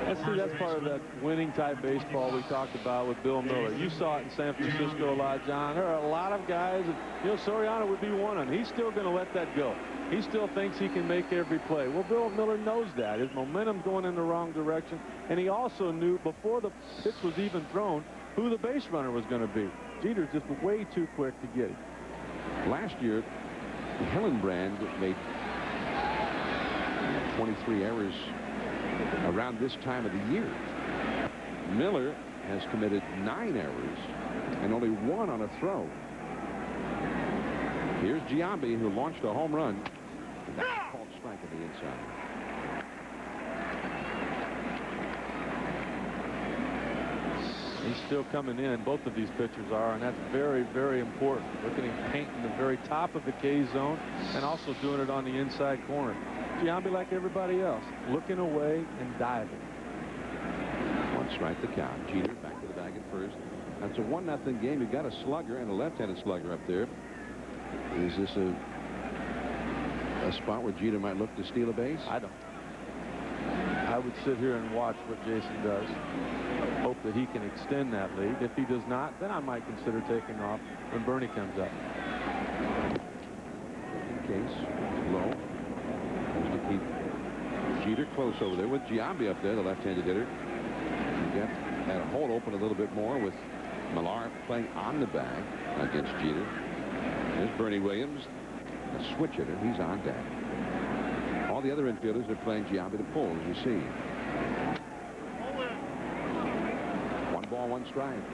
Speaker 3: That's part of that winning type baseball we talked about with Bill Miller. You saw it in San Francisco a lot, John. There are a lot of guys, and, Soriano would be one of them. He's still going to let that go. He still thinks he can make every play. Well, Bill Miller knows that. His momentum's going in the wrong direction, and he also knew before the pitch was even thrown who the base runner was going to be. Jeter's just way too quick to get it.
Speaker 2: Last year, Hillenbrand made 23 errors around this time of the year. Miller has committed 9 errors and only 1 on a throw. Here's Giambi, who launched a home run. And that's called strike on the inside.
Speaker 3: He's still coming in. Both of these pitchers are, and that's very, very important. Look at him painting the very top of the K zone and also doing it on the inside corner. Giambi, like everybody else, looking away and diving.
Speaker 2: 1 strike the count. Jeter back to the bag at first. That's a 1-0 game. You've got a slugger and a left-handed slugger up there. Is this a spot where Jeter might look to steal a base?
Speaker 3: I don't. I would sit here and watch what Jason does. Hope that he can extend that lead. If he does not, then I might consider taking off when Bernie comes up.
Speaker 2: In case, Lowe has to keep Jeter close over there with Giambi up there, the left-handed hitter. You get that hole open a little bit more with Millar playing on the bag against Jeter. There's Bernie Williams, a switch hitter. He's on deck. All the other infielders are playing Giambi to pull, as you see. 1 ball, 1 strike.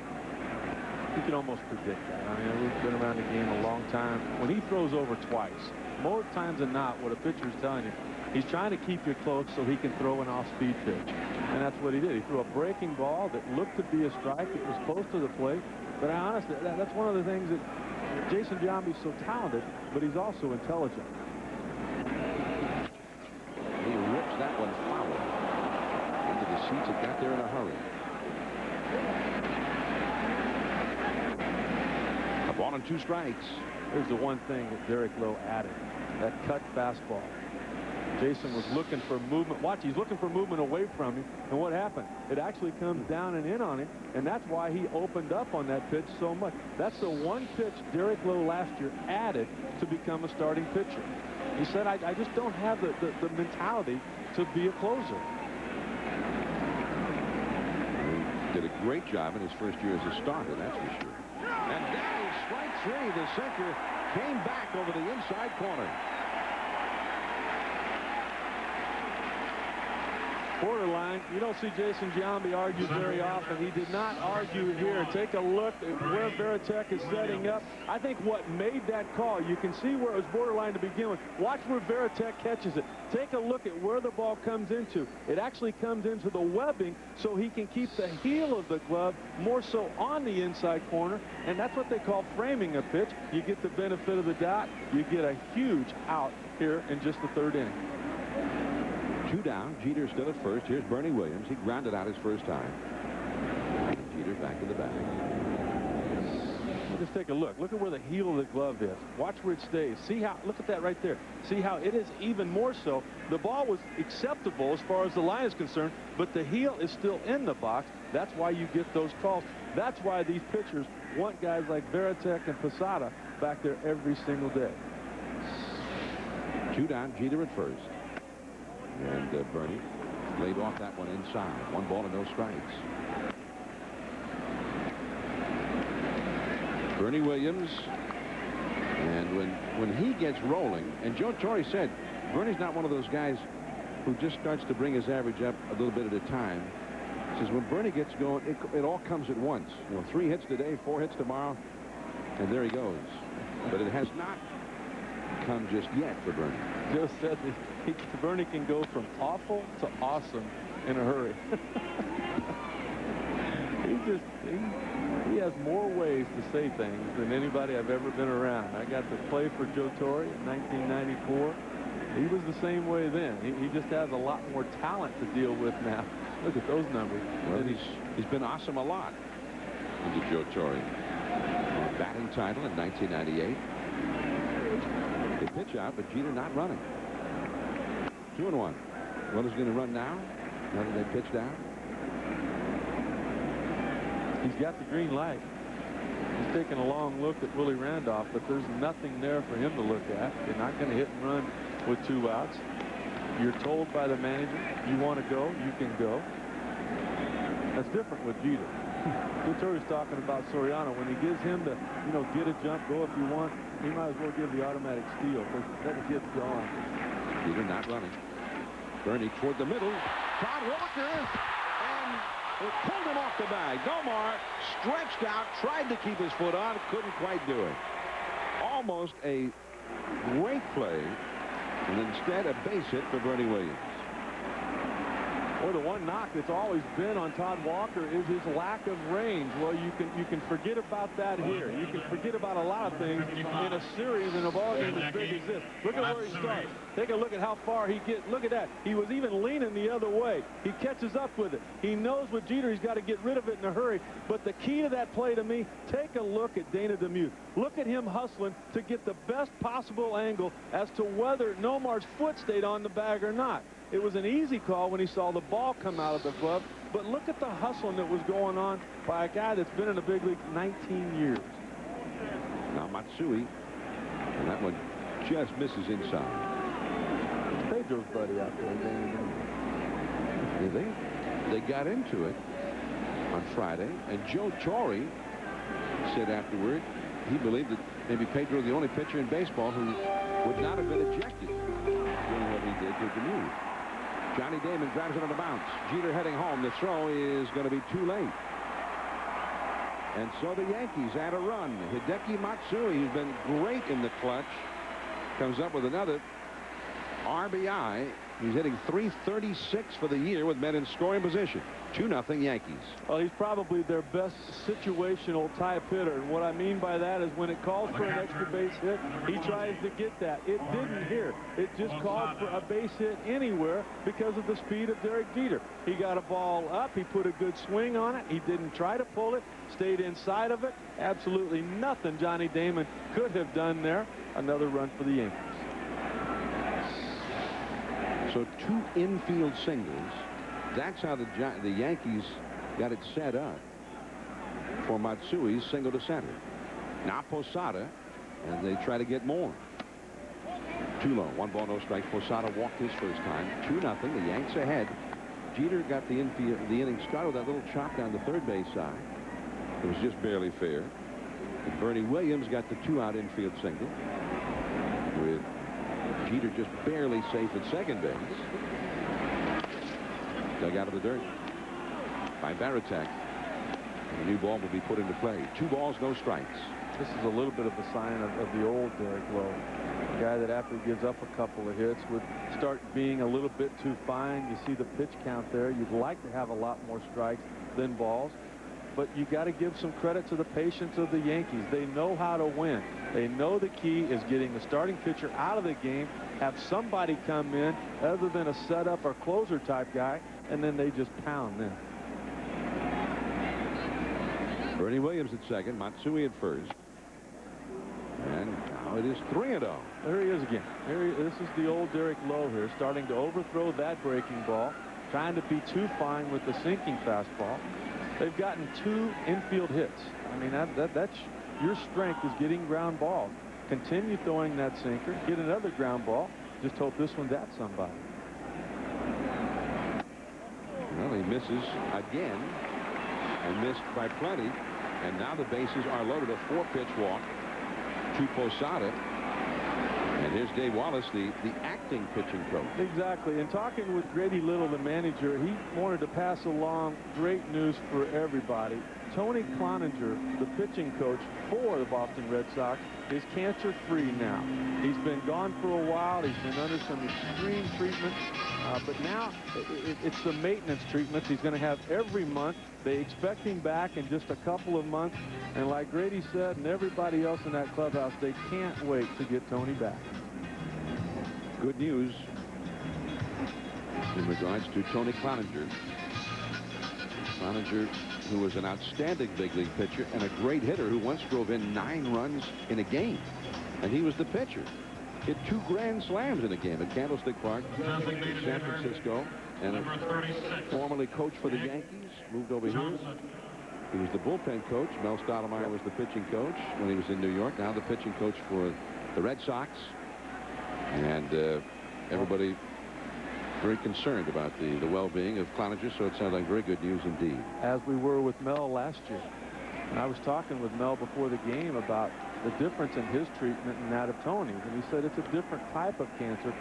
Speaker 3: You can almost predict that. I mean, we've been around the game a long time. When he throws over twice, more times than not, what a pitcher is telling you, he's trying to keep you close so he can throw an off-speed pitch. And that's what he did. He threw a breaking ball that looked to be a strike. It was close to the plate. But I honestly, that's one of the things that Jason Giambi's so talented, but he's also intelligent.
Speaker 2: He rips that one foul into the seats. It got there in a hurry. A ball and 2 strikes.
Speaker 3: Here's the one thing that Derek Lowe added, that cut fastball. Jason was looking for movement. Watch, he's looking for movement away from him. And what happened? It actually comes down and in on him, and that's why he opened up on that pitch so much. That's the one pitch Derek Lowe last year added to become a starting pitcher. He said, I just don't have the mentality to be a closer.
Speaker 2: He did a great job in his first year as a starter, that's for sure. And that is strike 3. The sinker came back over the inside corner.
Speaker 3: Borderline line. You don't see Jason Giambi argue very often. He did not argue here. Take a look at where Varitek is setting up. I think what made that call, you can see where it was borderline to begin with. Watch where Varitek catches it. Take a look at where the ball comes into. It actually comes into the webbing, so he can keep the heel of the glove more so on the inside corner, and that's what they call framing a pitch. You get the benefit of the doubt. You get a huge out here in just the third inning.
Speaker 2: 2 down. Jeter still at first. Here's Bernie Williams. He grounded out his first time. Jeter back in the bag.
Speaker 3: Just take a look. Look at where the heel of the glove is. Watch where it stays. See how, look at that right there. See how it is even more so. The ball was acceptable as far as the line is concerned, but the heel is still in the box. That's why you get those calls. That's why these pitchers want guys like Varitek and Posada back there every single day.
Speaker 2: 2 down. Jeter at first. And Bernie laid off that one inside. 1 ball and no strikes. Bernie Williams, and when he gets rolling, and Joe Torre said Bernie's not one of those guys who just starts to bring his average up a little bit at a time. He says when Bernie gets going, it all comes at once. You know, 3 hits today, 4 hits tomorrow, and there he goes. But it has not come just yet for Bernie.
Speaker 3: Joe said that Bernie can go from awful to awesome in a hurry. He has more ways to say things than anybody I've ever been around. I got to play for Joe Torre in 1994. He was the same way then. He just has a lot more talent to deal with now. Look at those numbers.
Speaker 2: Well, he's been awesome a lot under Joe Torre. Batting title in 1998. They pitch out, but Jeter not running. 2-1. Runner's going to run now that they pitched out.
Speaker 3: He's got the green light. He's taking a long look at Willie Randolph, but there's nothing there for him to look at. You're not going to hit and run with 2 outs. You're told by the manager, you want to go, you can go. That's different with Jeter. Joe Torre's talking about Soriano. When he gives him to, get a jump, go if you want, he might as well give the automatic steal because that gets gone.
Speaker 2: Jeter not running. Bernie toward the middle. Todd Walker, and it pulled him off the bag. Nomar stretched out, tried to keep his foot on, couldn't quite do it. Almost a great play, and instead a base hit for Bernie Williams.
Speaker 3: Well, the one knock that's always been on Todd Walker is his lack of range. Well, you can forget about that here. You can forget about a lot of things in a series in a ballgame as big as this. Look at where he starts. Take a look at how far he gets. Look at that. He was even leaning the other way. He catches up with it. He knows with Jeter he's got to get rid of it in a hurry. But the key to that play to me, take a look at Dana Demuth. Look at him hustling to get the best possible angle as to whether Nomar's foot stayed on the bag or not. It was an easy call when he saw the ball come out of the glove, but look at the hustling that was going on by a guy that's been in the big league 19 years.
Speaker 2: Now Matsui, and that one just misses inside.
Speaker 3: It's Pedro's buddy out there.
Speaker 2: They got into it on Friday, and Joe Torre said afterward he believed that maybe Pedro, the only pitcher in baseball who would not have been ejected doing what he did to Demuth. Johnny Damon drives it on the bounce. Jeter heading home. The throw is going to be too late. And so the Yankees add a run. Hideki Matsui, who's been great in the clutch, comes up with another RBI. He's hitting .336 for the year with men in scoring position. 2-0 Yankees.
Speaker 3: Well, he's probably their best situational type hitter. And what I mean by that is when it calls for an extra base hit, he tries to get that. It didn't here. It just called for a base hit anywhere because of the speed of Derek Jeter. He got a ball up. He put a good swing on it. He didn't try to pull it. Stayed inside of it. Absolutely nothing Johnny Damon could have done there. Another run for the Yankees.
Speaker 2: So 2 infield singles. That's how the Yankees got it set up for Matsui's single to center. Now Posada, and they try to get more. Too low. 1 ball, no strike. Posada walked his first time. 2-0. The Yanks ahead. Jeter got the inning started with that little chop down the third base side. It was just barely fair. And Bernie Williams got the 2-out infield single with Jeter just barely safe at second base. Dug out of the dirt by Baratek. And the new ball will be put into play. 2 balls, no strikes.
Speaker 3: This is a little bit of a sign of the old Derek Lowe. A guy that after he gives up a couple of hits would start being a little bit too fine. You see the pitch count there. You'd like to have a lot more strikes than balls. But you got to give some credit to the patience of the Yankees. They know how to win. They know the key is getting the starting pitcher out of the game, have somebody come in other than a setup or closer type guy, and then they just pound them.
Speaker 2: Bernie Williams at second, Matsui at first. And now it is 3-0.
Speaker 3: There he is again. This is the old Derek Lowe here, starting to overthrow that breaking ball, trying to be too fine with the sinking fastball. They've gotten 2 infield hits. I mean, that's your strength is getting ground balls. Continue throwing that sinker, get another ground ball. Just hope this one's at somebody.
Speaker 2: Well, he misses again and missed by plenty. And now the bases are loaded. A 4-pitch walk to Posada. And here's Dave Wallace, the acting pitching coach.
Speaker 3: Exactly. And talking with Grady Little, the manager, he wanted to pass along great news for everybody. Tony Cloninger, the pitching coach for the Boston Red Sox, is cancer-free now. He's been gone for a while. He's been under some extreme treatment. But now it's the maintenance treatments he's going to have every month. They expect him back in just a couple of months. And like Grady said, and everybody else in that clubhouse, they can't wait to get Tony back.
Speaker 2: Good news in regards to Tony Cloninger. Cloninger, who was an outstanding big league pitcher and a great hitter who once drove in 9 runs in a game. And he was the pitcher. Hit 2 grand slams in a game at Candlestick Park in San Francisco. And formerly coached for the Yankees, moved over here. He was the bullpen coach. Mel Stottlemyre was the pitching coach when he was in New York. Now the pitching coach for the Red Sox. And everybody very concerned about the well-being of Cloninger, so it sounds like very good news indeed.
Speaker 3: As we were with Mel last year. And I was talking with Mel before the game about the difference in his treatment and that of Tony's. And he said it's a different type of cancer.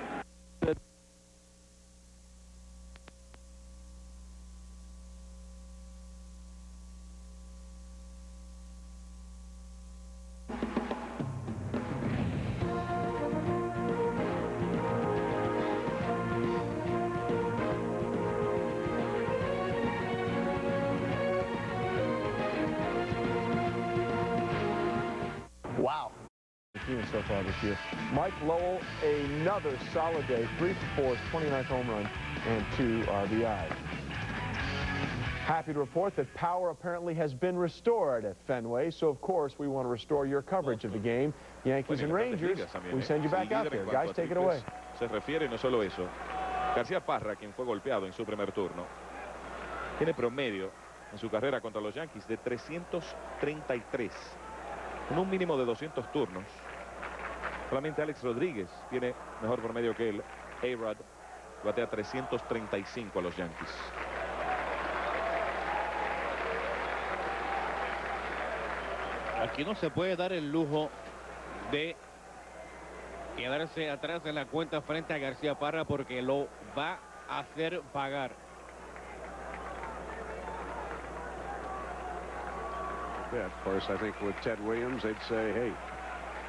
Speaker 7: Wow. So far this year. Mike Lowell, another solid day. 3 for 4, 29th home run, and 2 RBIs. Happy to report that power apparently has been restored at Fenway, so of course we want to restore your coverage of the game. Yankees and Rangers, we send you back out there. Guys, take it away.
Speaker 8: Se refiere, no solo eso. García Parra, quien fue golpeado en su primer turno, tiene promedio en su carrera contra los Yankees de 333. Con un mínimo de 200 turnos. Solamente Alex Rodríguez tiene mejor promedio que él. A-Rod batea 335 a los Yankees.
Speaker 9: Aquí no se puede dar el lujo de quedarse atrás en la cuenta frente a García Parra porque lo va a hacer pagar.
Speaker 10: Yeah, of course, I think with Ted Williams, they'd say, hey,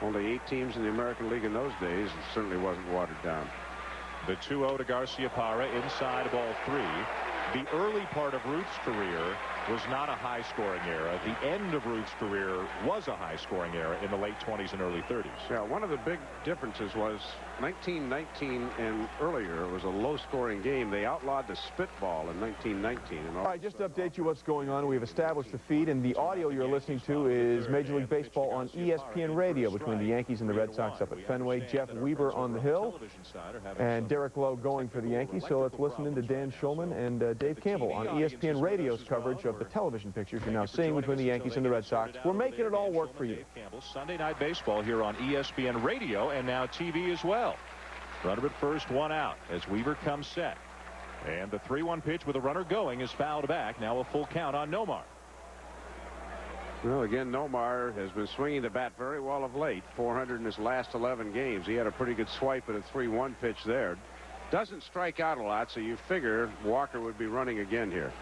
Speaker 10: only 8 teams in the American League in those days. It certainly wasn't watered down.
Speaker 6: The 2-0 to Garcia Parra, inside ball 3. The early part of Ruth's career was not a high-scoring era. The end of Ruth's career was a high-scoring era in the late 20s and early 30s.
Speaker 10: Yeah, one of the big differences was 1919 and earlier, it was a low-scoring game. They outlawed the spitball in 1919. And
Speaker 7: All right, just to update you what's going on, we've established the feed, and the audio you're listening to is Major League Baseball on ESPN Radio between the Yankees and the Red Sox up at Fenway. Jeff Weaver on the hill, and Derek Lowe going for the Yankees. So let's listen in to Dan Shulman and Dave Campbell on ESPN Radio's coverage of the television pictures you're now seeing between the Yankees and the Red Sox. We're making it all work for you.
Speaker 6: Sunday Night Baseball here on ESPN Radio and now TV as well. Runner at first, 1 out as Weaver comes set. And the 3-1 pitch with a runner going is fouled back. Now a full count on Nomar.
Speaker 10: Well, again, Nomar has been swinging the bat very well of late. 400 in his last 11 games. He had a pretty good swipe at a 3-1 pitch there. doesn't strike out a lot, so you figure Walker would be running again here.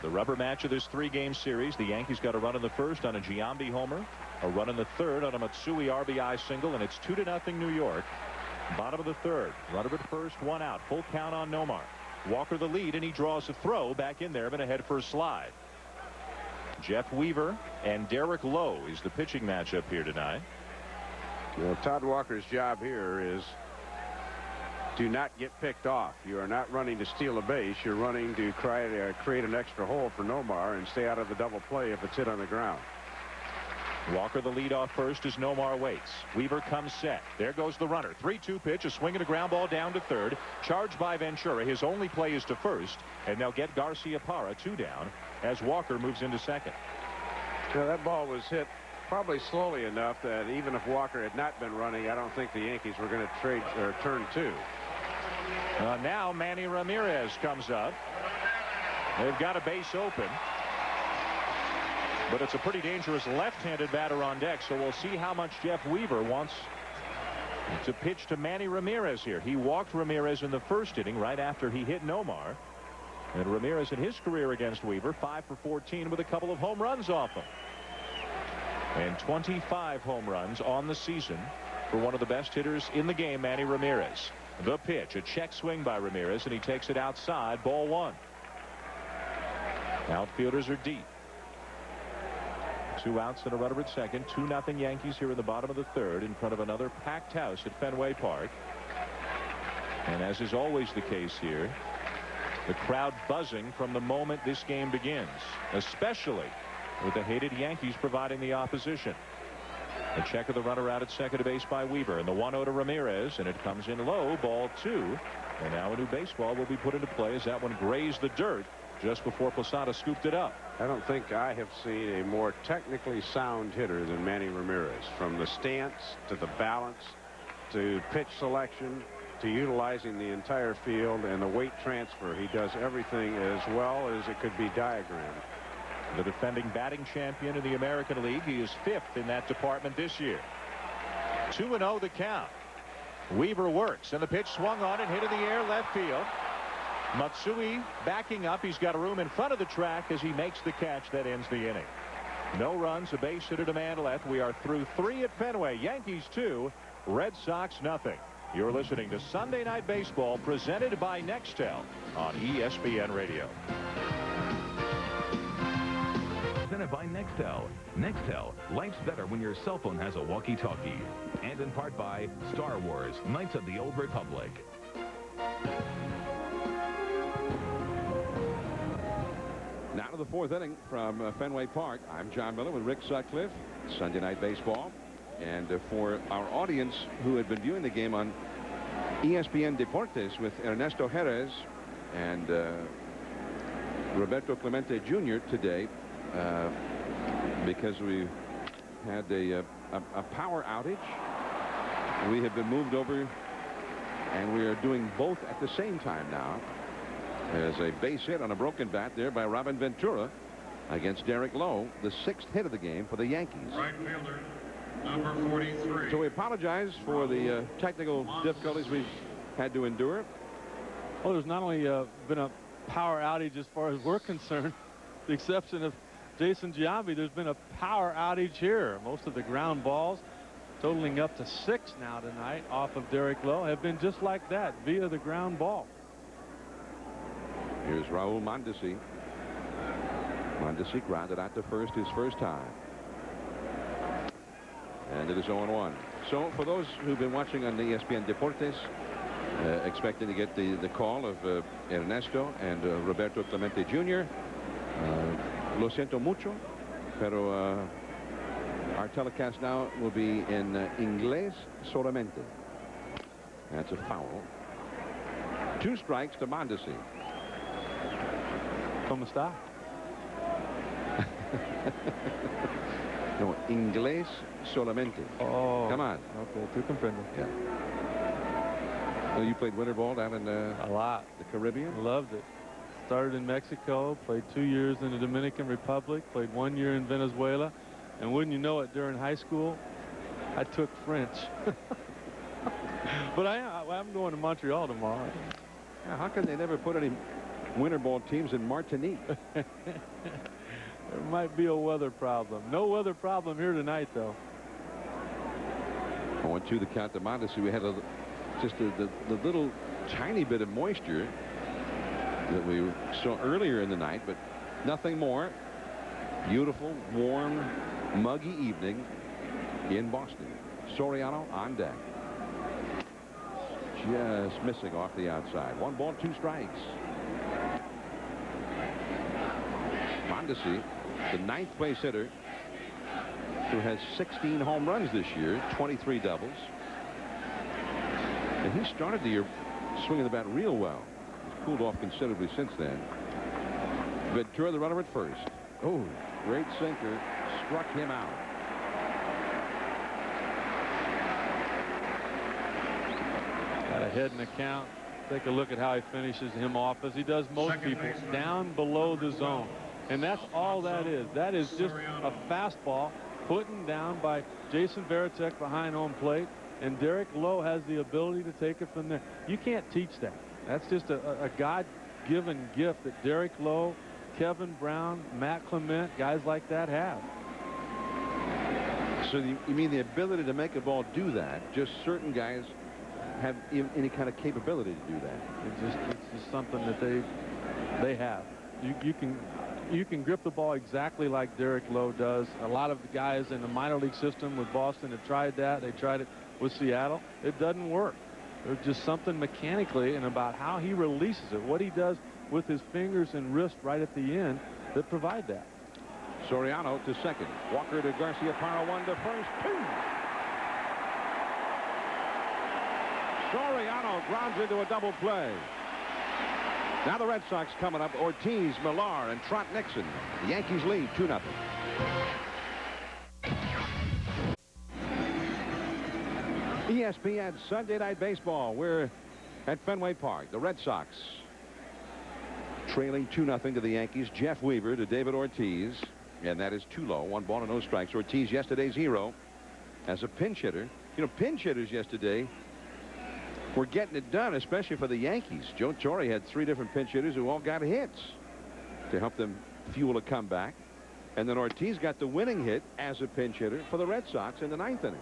Speaker 6: The rubber match of this 3-game series. The Yankees got a run in the first on a Giambi homer, a run in the third on a Matsui RBI single, and it's 2-0 New York. Bottom of the third, runner at first, 1 out, full count on Nomar. Walker the lead, and he draws a throw back in there, but ahead for a slide. Jeff Weaver and Derek Lowe is the pitching matchup here tonight.
Speaker 10: Well, Todd Walker's job here is do not get picked off. You are not running to steal a base. You're running to try to create an extra hole for Nomar and stay out of the double play if it's hit on the ground.
Speaker 6: Walker the lead off first as Nomar waits. Weaver comes set. There goes the runner. 3-2 pitch, a swing and a ground ball down to third. Charged by Ventura. His only play is to first, and they'll get Garcia Parra 2 down as Walker moves into second.
Speaker 10: Now, that ball was hit probably slowly enough that even if Walker had not been running, I don't think the Yankees were going to trade or turn 2.
Speaker 6: Now Manny Ramirez comes up. They've got a base open, but it's a pretty dangerous left-handed batter on deck, so we'll see how much Jeff Weaver wants to pitch to Manny Ramirez here. He walked Ramirez in the first inning right after he hit Nomar, and Ramirez in his career against Weaver 5 for 14 with a couple of home runs off him, and 25 home runs on the season for one of the best hitters in the game, Manny Ramirez. The pitch, a check swing by Ramirez, and he takes it outside, ball 1. Outfielders are deep. 2 outs and a runner at second. 2-0 Yankees here in the bottom of the third in front of another packed house at Fenway Park. And as is always the case here, the crowd buzzing from the moment this game begins, especially with the hated Yankees providing the opposition. A check of the runner out at second base by Weaver, and the 1-0 to Ramirez, and it comes in low, ball 2. And now a new baseball will be put into play as that one grazed the dirt just before Posada scooped it up.
Speaker 10: I don't think I have seen a more technically sound hitter than Manny Ramirez, from the stance to the balance to pitch selection to utilizing the entire field and the weight transfer. He does everything as well as it could be diagrammed.
Speaker 6: The defending batting champion in the American League. He is 5th in that department this year. 2-0 the count. Weaver works, and the pitch swung on and hit in the air left field. Matsui backing up. He's got a room in front of the track as he makes the catch that ends the inning. No runs, a base hit, a man left. We are through 3 at Fenway. Yankees 2, Red Sox nothing. You're listening to Sunday Night Baseball presented by Nextel on ESPN Radio.
Speaker 5: Presented by Nextel. Nextel, life's better when your cell phone has a walkie-talkie. And in part by Star Wars, Knights of the Old Republic.
Speaker 2: Now to the 4th inning from Fenway Park. I'm John Miller with Rick Sutcliffe. Sunday Night Baseball. And for our audience who had been viewing the game on ESPN Deportes with Ernesto Jerez and Roberto Clemente Jr. today, because we had a power outage, we have been moved over, and we are doing both at the same time now. There's a base hit on a broken bat there by Robin Ventura against Derek Lowe, the 6th hit of the game for the Yankees.
Speaker 11: Right fielder, number 43.
Speaker 2: So we apologize for the technical difficulties we've had to endure.
Speaker 3: Well, there's not only been a power outage as far as we're concerned, the exception of Jason Giambi, there's been a power outage here. Most of the ground balls, totaling up to 6 now tonight off of Derek Lowe, have been just like that via the ground ball.
Speaker 2: Here's Raul Mondesi. Mondesi grounded out to first his first time. And it is 0-1. So for those who've been watching on the ESPN Deportes, expecting to get the call of Ernesto and Roberto Clemente Jr., lo siento mucho, pero our telecast now will be in inglés solamente. That's a foul. 2 strikes to Mondesi.
Speaker 3: ¿Cómo está?
Speaker 2: No, inglés solamente.
Speaker 3: Oh.
Speaker 2: Come on.
Speaker 3: Okay, tú comprendo.
Speaker 2: Yeah. So you played winter ball down in
Speaker 3: a lot.
Speaker 2: The Caribbean?
Speaker 3: Loved it. Started in Mexico, played 2 years in the Dominican Republic, played 1 year in Venezuela, and wouldn't you know it, during high school, I took French. But I'm going to Montreal tomorrow.
Speaker 2: Now, how can they never put any winter ball teams in Martinique?
Speaker 3: There might be a weather problem. No weather problem here tonight, though.
Speaker 2: 0-2 the count to Mondesi. We had just the little tiny bit of moisture that we saw earlier in the night, but nothing more. Beautiful, warm, muggy evening in Boston. Soriano on deck. Just missing off the outside. 1 ball, 2 strikes. Mondesi, the 9th place hitter, who has 16 home runs this year, 23 doubles. And he started the year swinging the bat real well. He's cooled off considerably since then. Ventura, the runner at first. Oh, great sinker. Struck him out.
Speaker 3: Got ahead in the count. Take a look at how he finishes him off, as he does most people, down below the zone. And that's all that is. That is just a fastball putting down by Jason Varitek behind home plate. And Derek Lowe has the ability to take it from there. You can't teach that. That's just a God-given gift that Derek Lowe, Kevin Brown, Matt Clement, guys like that have.
Speaker 2: So you mean the ability to make a ball do that? Just certain guys have any kind of capability to do that?
Speaker 3: It's just something that they have. You can grip the ball exactly like Derek Lowe does. A lot of the guys in the minor league system with Boston have tried that. They tried it with Seattle. It doesn't work. There's just something mechanically and about how he releases it, what he does with his fingers and wrist right at the end, that provide that.
Speaker 2: Soriano to second. Walker to Garcia-Parra, 1 to first. 2. Soriano grounds into a double play. Now the Red Sox coming up. Ortiz, Millar, and Trot Nixon. The Yankees lead 2-0. ESPN Sunday Night Baseball. We're at Fenway Park. The Red Sox trailing 2-0 to the Yankees. Jeff Weaver to David Ortiz. And that is too low. 1 ball and no strikes. Ortiz, yesterday's hero, as a pinch hitter. You know, pinch hitters yesterday were getting it done, especially for the Yankees. Joe Torre had 3 different pinch hitters who all got hits to help them fuel a comeback. And then Ortiz got the winning hit as a pinch hitter for the Red Sox in the 9th inning.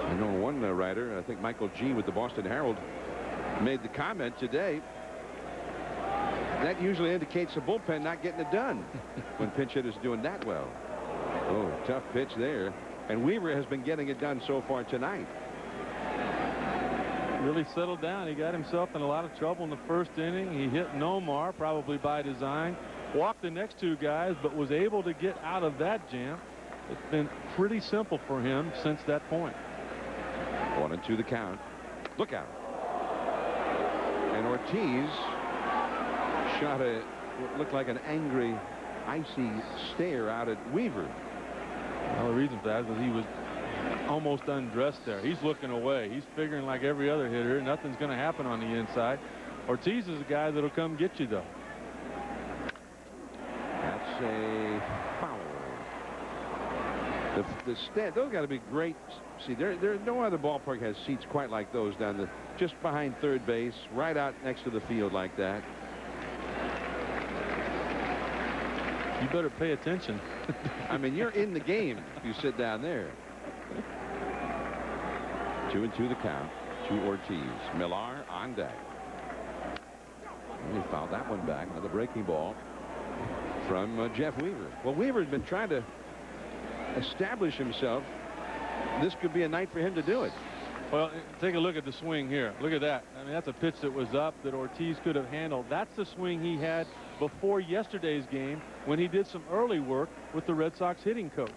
Speaker 2: I know one writer, I think Michael G. with the Boston Herald, made the comment today, that usually indicates the bullpen not getting it done when pinch hitters are doing that well. Oh, tough pitch there. And Weaver has been getting it done so far tonight.
Speaker 3: Really settled down. He got himself in a lot of trouble in the 1st inning. He hit Nomar, probably by design. Walked the next 2 guys, but was able to get out of that jam. It's been pretty simple for him since that point.
Speaker 2: 1-2 the count. Look out. And Ortiz shot what looked like an angry, icy stare out at Weaver.
Speaker 3: Well, the reason for that was he was almost undressed there. He's looking away. He's figuring, like every other hitter, nothing's going to happen on the inside. Ortiz is a guy that'll come get you, though.
Speaker 2: That's a foul. The stand, those got to be great. See, there no other ballpark has seats quite like those down just behind third base, right out next to the field like that.
Speaker 3: You better pay attention.
Speaker 2: I mean, you're in the game if you sit down there. 2-2 the count to Ortiz. Millar on deck. And he fouled that one back. Another breaking ball from Jeff Weaver. Well, Weaver's been trying to establish himself. This could be a night for him to do it.
Speaker 3: Well, take a look at the swing here. Look at that. I mean, that's a pitch that was up that Ortiz could have handled. That's the swing he had before yesterday's game when he did some early work with the Red Sox hitting coach.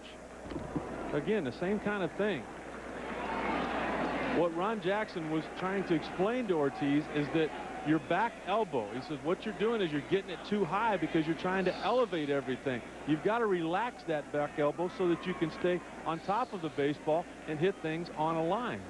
Speaker 3: Again, the same kind of thing. What Ron Jackson was trying to explain to Ortiz is that your back elbow, he says, what you're doing is you're getting it too high because you're trying to elevate everything. You've got to relax that back elbow so that you can stay on top of the baseball and hit things on a line.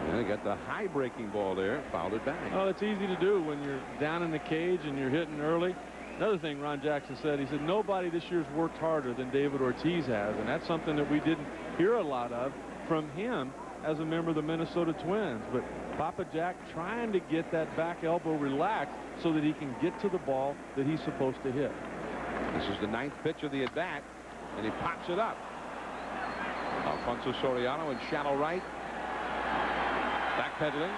Speaker 2: And he got the high breaking ball there, fouled it back.
Speaker 3: Oh, it's easy to do when you're down in the cage and you're hitting early. Another thing Ron Jackson said, he said, nobody this year's worked harder than David Ortiz has, and that's something that we didn't hear a lot of from him as a member of the Minnesota Twins. But Papa Jack trying to get that back elbow relaxed so that he can get to the ball that he's supposed to hit.
Speaker 2: This is the 9th pitch of the at-bat, and he pops it up. Alfonso Soriano in shallow right. Backpedaling.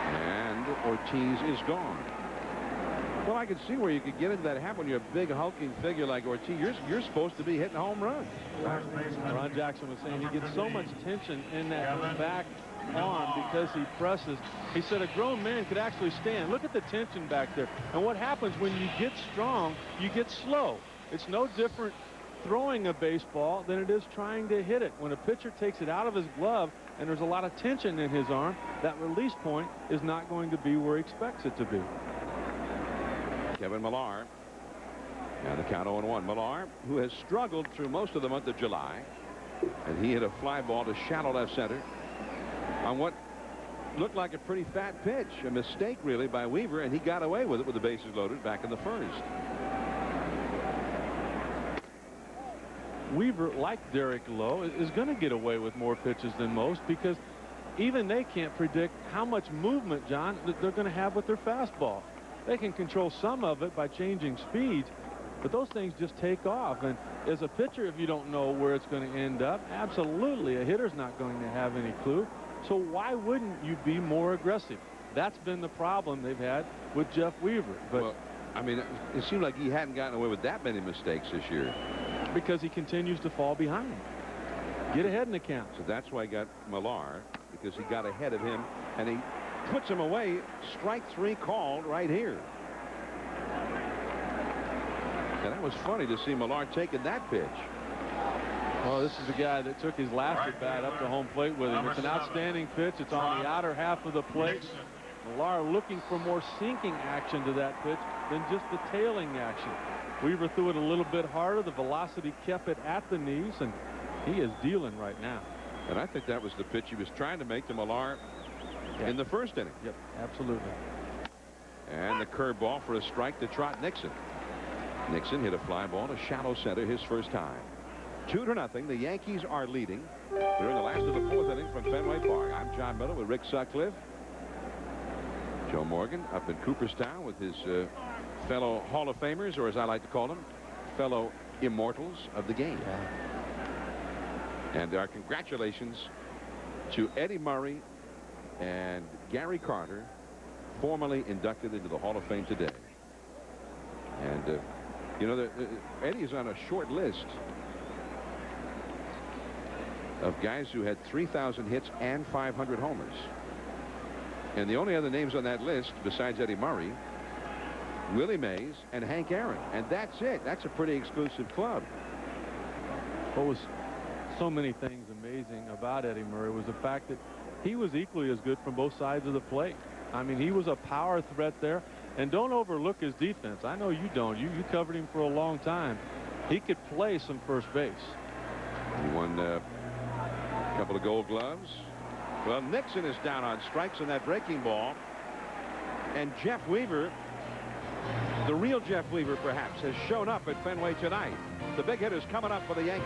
Speaker 2: And Ortiz is gone. Well, I could see where you could get into that habit when you're a big hulking figure like Ortiz. You're supposed to be hitting home runs.
Speaker 3: Ron Jackson was saying he gets so much tension in that back arm because he presses. He said a grown man could actually stand. Look at the tension back there. And what happens when you get strong, you get slow. It's no different throwing a baseball than it is trying to hit it. When a pitcher takes it out of his glove and there's a lot of tension in his arm, that release point is not going to be where he expects it to be.
Speaker 2: Kevin Millar. And the count 0-1. Millar, who has struggled through most of the month of July, and he hit a fly ball to shallow left center on what looked like a pretty fat pitch. A mistake, really, by Weaver, and he got away with it with the bases loaded back in the first.
Speaker 3: Weaver, like Derek Lowe, is going to get away with more pitches than most because even they can't predict how much movement, John, that they're going to have with their fastball. They can control some of it by changing speeds, but those things just take off. And as a pitcher, if you don't know where it's going to end up, absolutely, a hitter's not going to have any clue. So why wouldn't you be more aggressive? That's been the problem they've had with Jeff Weaver. But
Speaker 2: well, I mean, it seemed like he hadn't gotten away with that many mistakes this year.
Speaker 3: Because he continues to fall behind. Get ahead in the count.
Speaker 2: So that's why he got Millar, because he got ahead of him, and he puts him away. Strike 3 called right here. And that was funny to see Millar taking that pitch.
Speaker 3: Oh, this is the guy that took his last at bat up to home plate with him. It's an outstanding pitch. It's on the outer half of the plate. Millar looking for more sinking action to that pitch than just the tailing action. Weaver threw it a little bit harder. The velocity kept it at the knees, and he is dealing right now.
Speaker 2: And I think that was the pitch he was trying to make to Millar in the first inning.
Speaker 3: Yep, absolutely.
Speaker 2: And the curveball for a strike to Trot Nixon. Nixon hit a fly ball to shallow center his first time. 2-0. The Yankees are leading. We're in the last of the 4th inning from Fenway Park. I'm John Miller with Rick Sutcliffe. Joe Morgan up in Cooperstown with his fellow Hall of Famers, or as I like to call them, fellow immortals of the game. And our congratulations to Eddie Murray and Gary Carter, formally inducted into the Hall of Fame today. And you know, Eddie is on a short list of guys who had 3,000 hits and 500 homers. And the only other names on that list besides Eddie Murray, Willie Mays and Hank Aaron. And that's it. That's a pretty exclusive club.
Speaker 3: What was so many things amazing about Eddie Murray was the fact that he was equally as good from both sides of the plate. I mean, he was a power threat there. And don't overlook his defense. I know you don't. You covered him for a long time. He could play some first base.
Speaker 2: He won a couple of Gold Gloves. Well, Nixon is down on strikes on that breaking ball. And Jeff Weaver, the real Jeff Weaver perhaps, has shown up at Fenway tonight. The big hitter's coming up for the Yankees.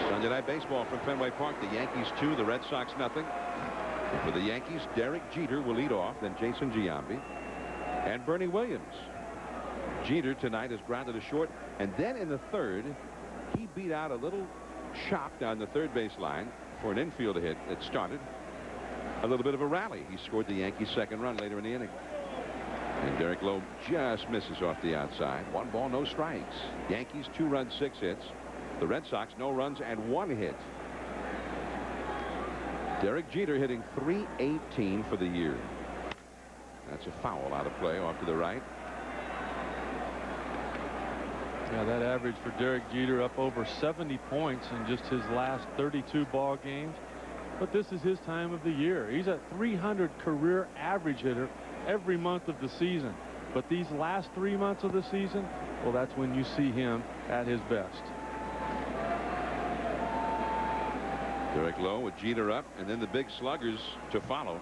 Speaker 2: Sunday Night Baseball from Fenway Park. The Yankees 2, the Red Sox nothing. And for the Yankees, Derek Jeter will lead off, then Jason Giambi and Bernie Williams. Jeter tonight is grounded to short, and then in the third, he beat out a little chop down the third base line for an infield hit that started a little bit of a rally. He scored the Yankees' second run later in the inning. And Derek Lowe just misses off the outside. 1 ball, no strikes. Yankees 2 runs, 6 hits. The Red Sox no runs and 1 hit. Derek Jeter hitting .318 for the year. That's a foul out of play off to the right.
Speaker 3: Yeah, that average for Derek Jeter up over 70 points in just his last 32 ball games. But this is his time of the year. He's a .300 career average hitter every month of the season. But these last 3 months of the season, well, that's when you see him at his best.
Speaker 2: Derek Lowe with Jeter up, and then the big sluggers to follow.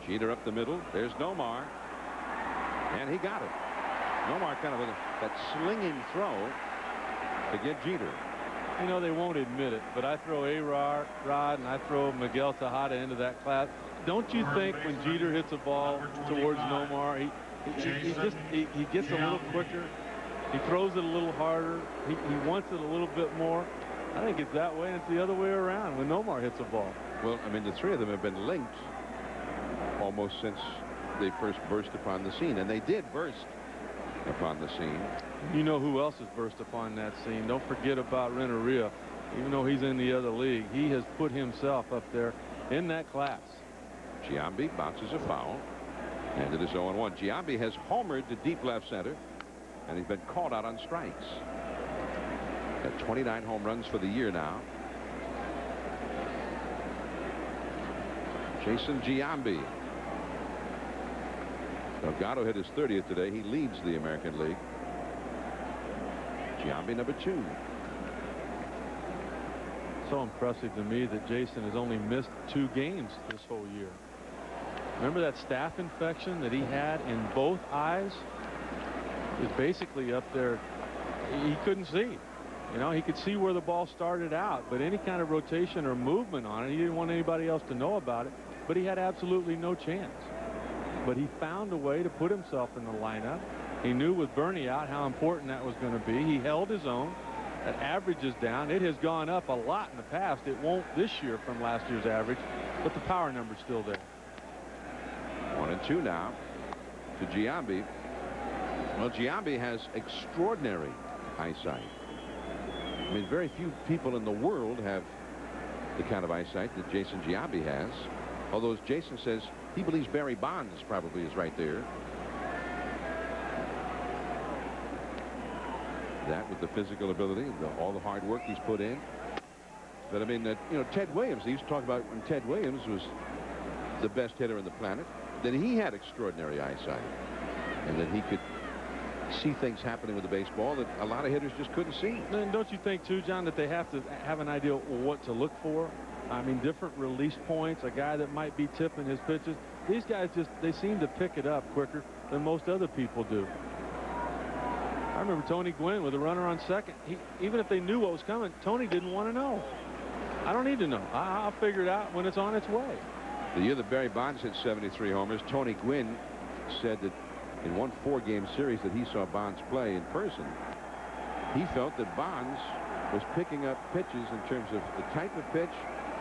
Speaker 2: Jeter up the middle. There's Nomar. And he got it. Nomar kind of that slinging throw to get Jeter.
Speaker 3: You know, they won't admit it, but I throw A-Rod and I throw Miguel Tejada into that class. Don't you think when Jeter hits a ball towards Nomar, he gets a little quicker, he throws it a little harder, he wants it a little bit more? I think it's that way, and it's the other way around when Nomar hits a ball.
Speaker 2: Well, I mean, the three of them have been linked almost since they first burst upon the scene, and they did burst upon the scene.
Speaker 3: You know who else has burst upon that scene? Don't forget about Renteria. Even though he's in the other league, he has put himself up there in that class.
Speaker 2: Giambi bounces a foul, and it is 0-1. Giambi has homered to deep left center, and he's been called out on strikes. Got 29 home runs for the year now. Jason Giambi. Delgado hit his 30th today. He leads the American League. Giambi, number 2.
Speaker 3: So impressive to me that Jason has only missed 2 games this whole year. Remember that staph infection that he had in both eyes? Is basically up there. He couldn't see. You know, he could see where the ball started out, but any kind of rotation or movement on it, he didn't want anybody else to know about it, but he had absolutely no chance. But he found a way to put himself in the lineup. He knew with Bernie out how important that was going to be. He held his own. That average is down. It has gone up a lot in the past. It won't this year from last year's average, but the power number's still there.
Speaker 2: 1-2 now to Giambi. Well, Giambi has extraordinary eyesight. I mean, very few people in the world have the kind of eyesight that Jason Giambi has. Although, as Jason says, he believes Barry Bonds probably is right there. That with the physical ability, all the hard work he's put in. But I mean, you know, Ted Williams, they used to talk about when Ted Williams was the best hitter on the planet, that he had extraordinary eyesight, and that he could see things happening with the baseball that a lot of hitters just couldn't see.
Speaker 3: And don't you think, too, John, that they have to have an idea what to look for? I mean, different release points, a guy that might be tipping his pitches. These guys they seem to pick it up quicker than most other people do. I remember Tony Gwynn with a runner on second. Even if they knew what was coming, Tony didn't want to know. I don't need to know. I'll figure it out when it's on its way.
Speaker 2: The year that Barry Bonds hit 73 homers, Tony Gwynn said that in one 4-game series that he saw Bonds play in person, he felt that Bonds was picking up pitches in terms of the type of pitch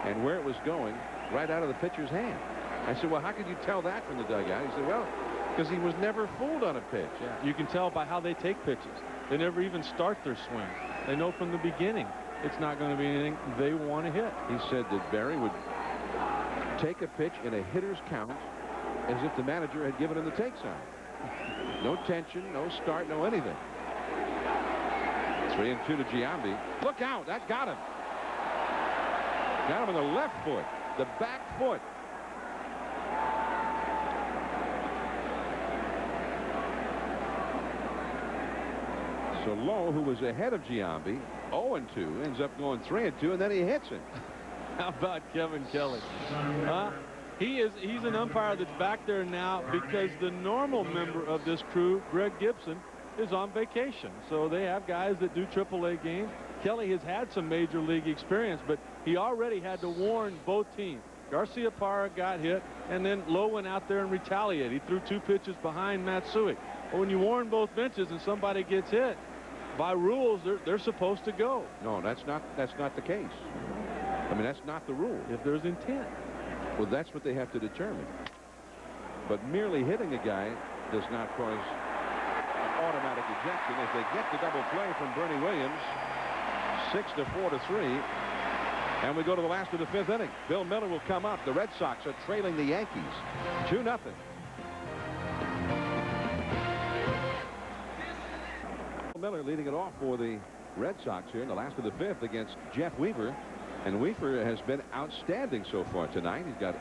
Speaker 2: and where it was going right out of the pitcher's hand. I said, well, how could you tell that from the dugout? He said, well, because he was never fooled on a pitch.
Speaker 3: Yeah, you can tell by how they take pitches. They never even start their swing. They know from the beginning it's not going to be anything they want to hit.
Speaker 2: He said that Barry would take a pitch in a hitter's count as if the manager had given him the take sign. No tension, no start, no anything. 3-2 to Giambi. Look out, that got him. Got him on the left foot, the back foot. So Lowe, who was ahead of Giambi, 0-2, ends up going 3-2, and then he hits it.
Speaker 3: How about Kevin Kelly? He's an umpire that's back there now because the normal member of this crew, Greg Gibson, is on vacation. So they have guys that do AAA games. Kelly has had some major league experience, but he already had to warn both teams. Garcia-Parra got hit, and then Lowe went out there and retaliated. He threw 2 pitches behind Matsui. But when you warn both benches and somebody gets hit, by rules, they're supposed to go.
Speaker 2: No, that's not the case. I mean, that's not the rule.
Speaker 3: If there's intent.
Speaker 2: Well, that's what they have to determine. But merely hitting a guy does not cause an automatic ejection. If they get the double play from Bernie Williams, 6-4-3, and we go to the last of the 5th inning. Bill Miller will come up. The Red Sox are trailing the Yankees 2-0. Miller leading it off for the Red Sox here in the last of the 5th against Jeff Weaver. And Weaver has been outstanding so far tonight. He's got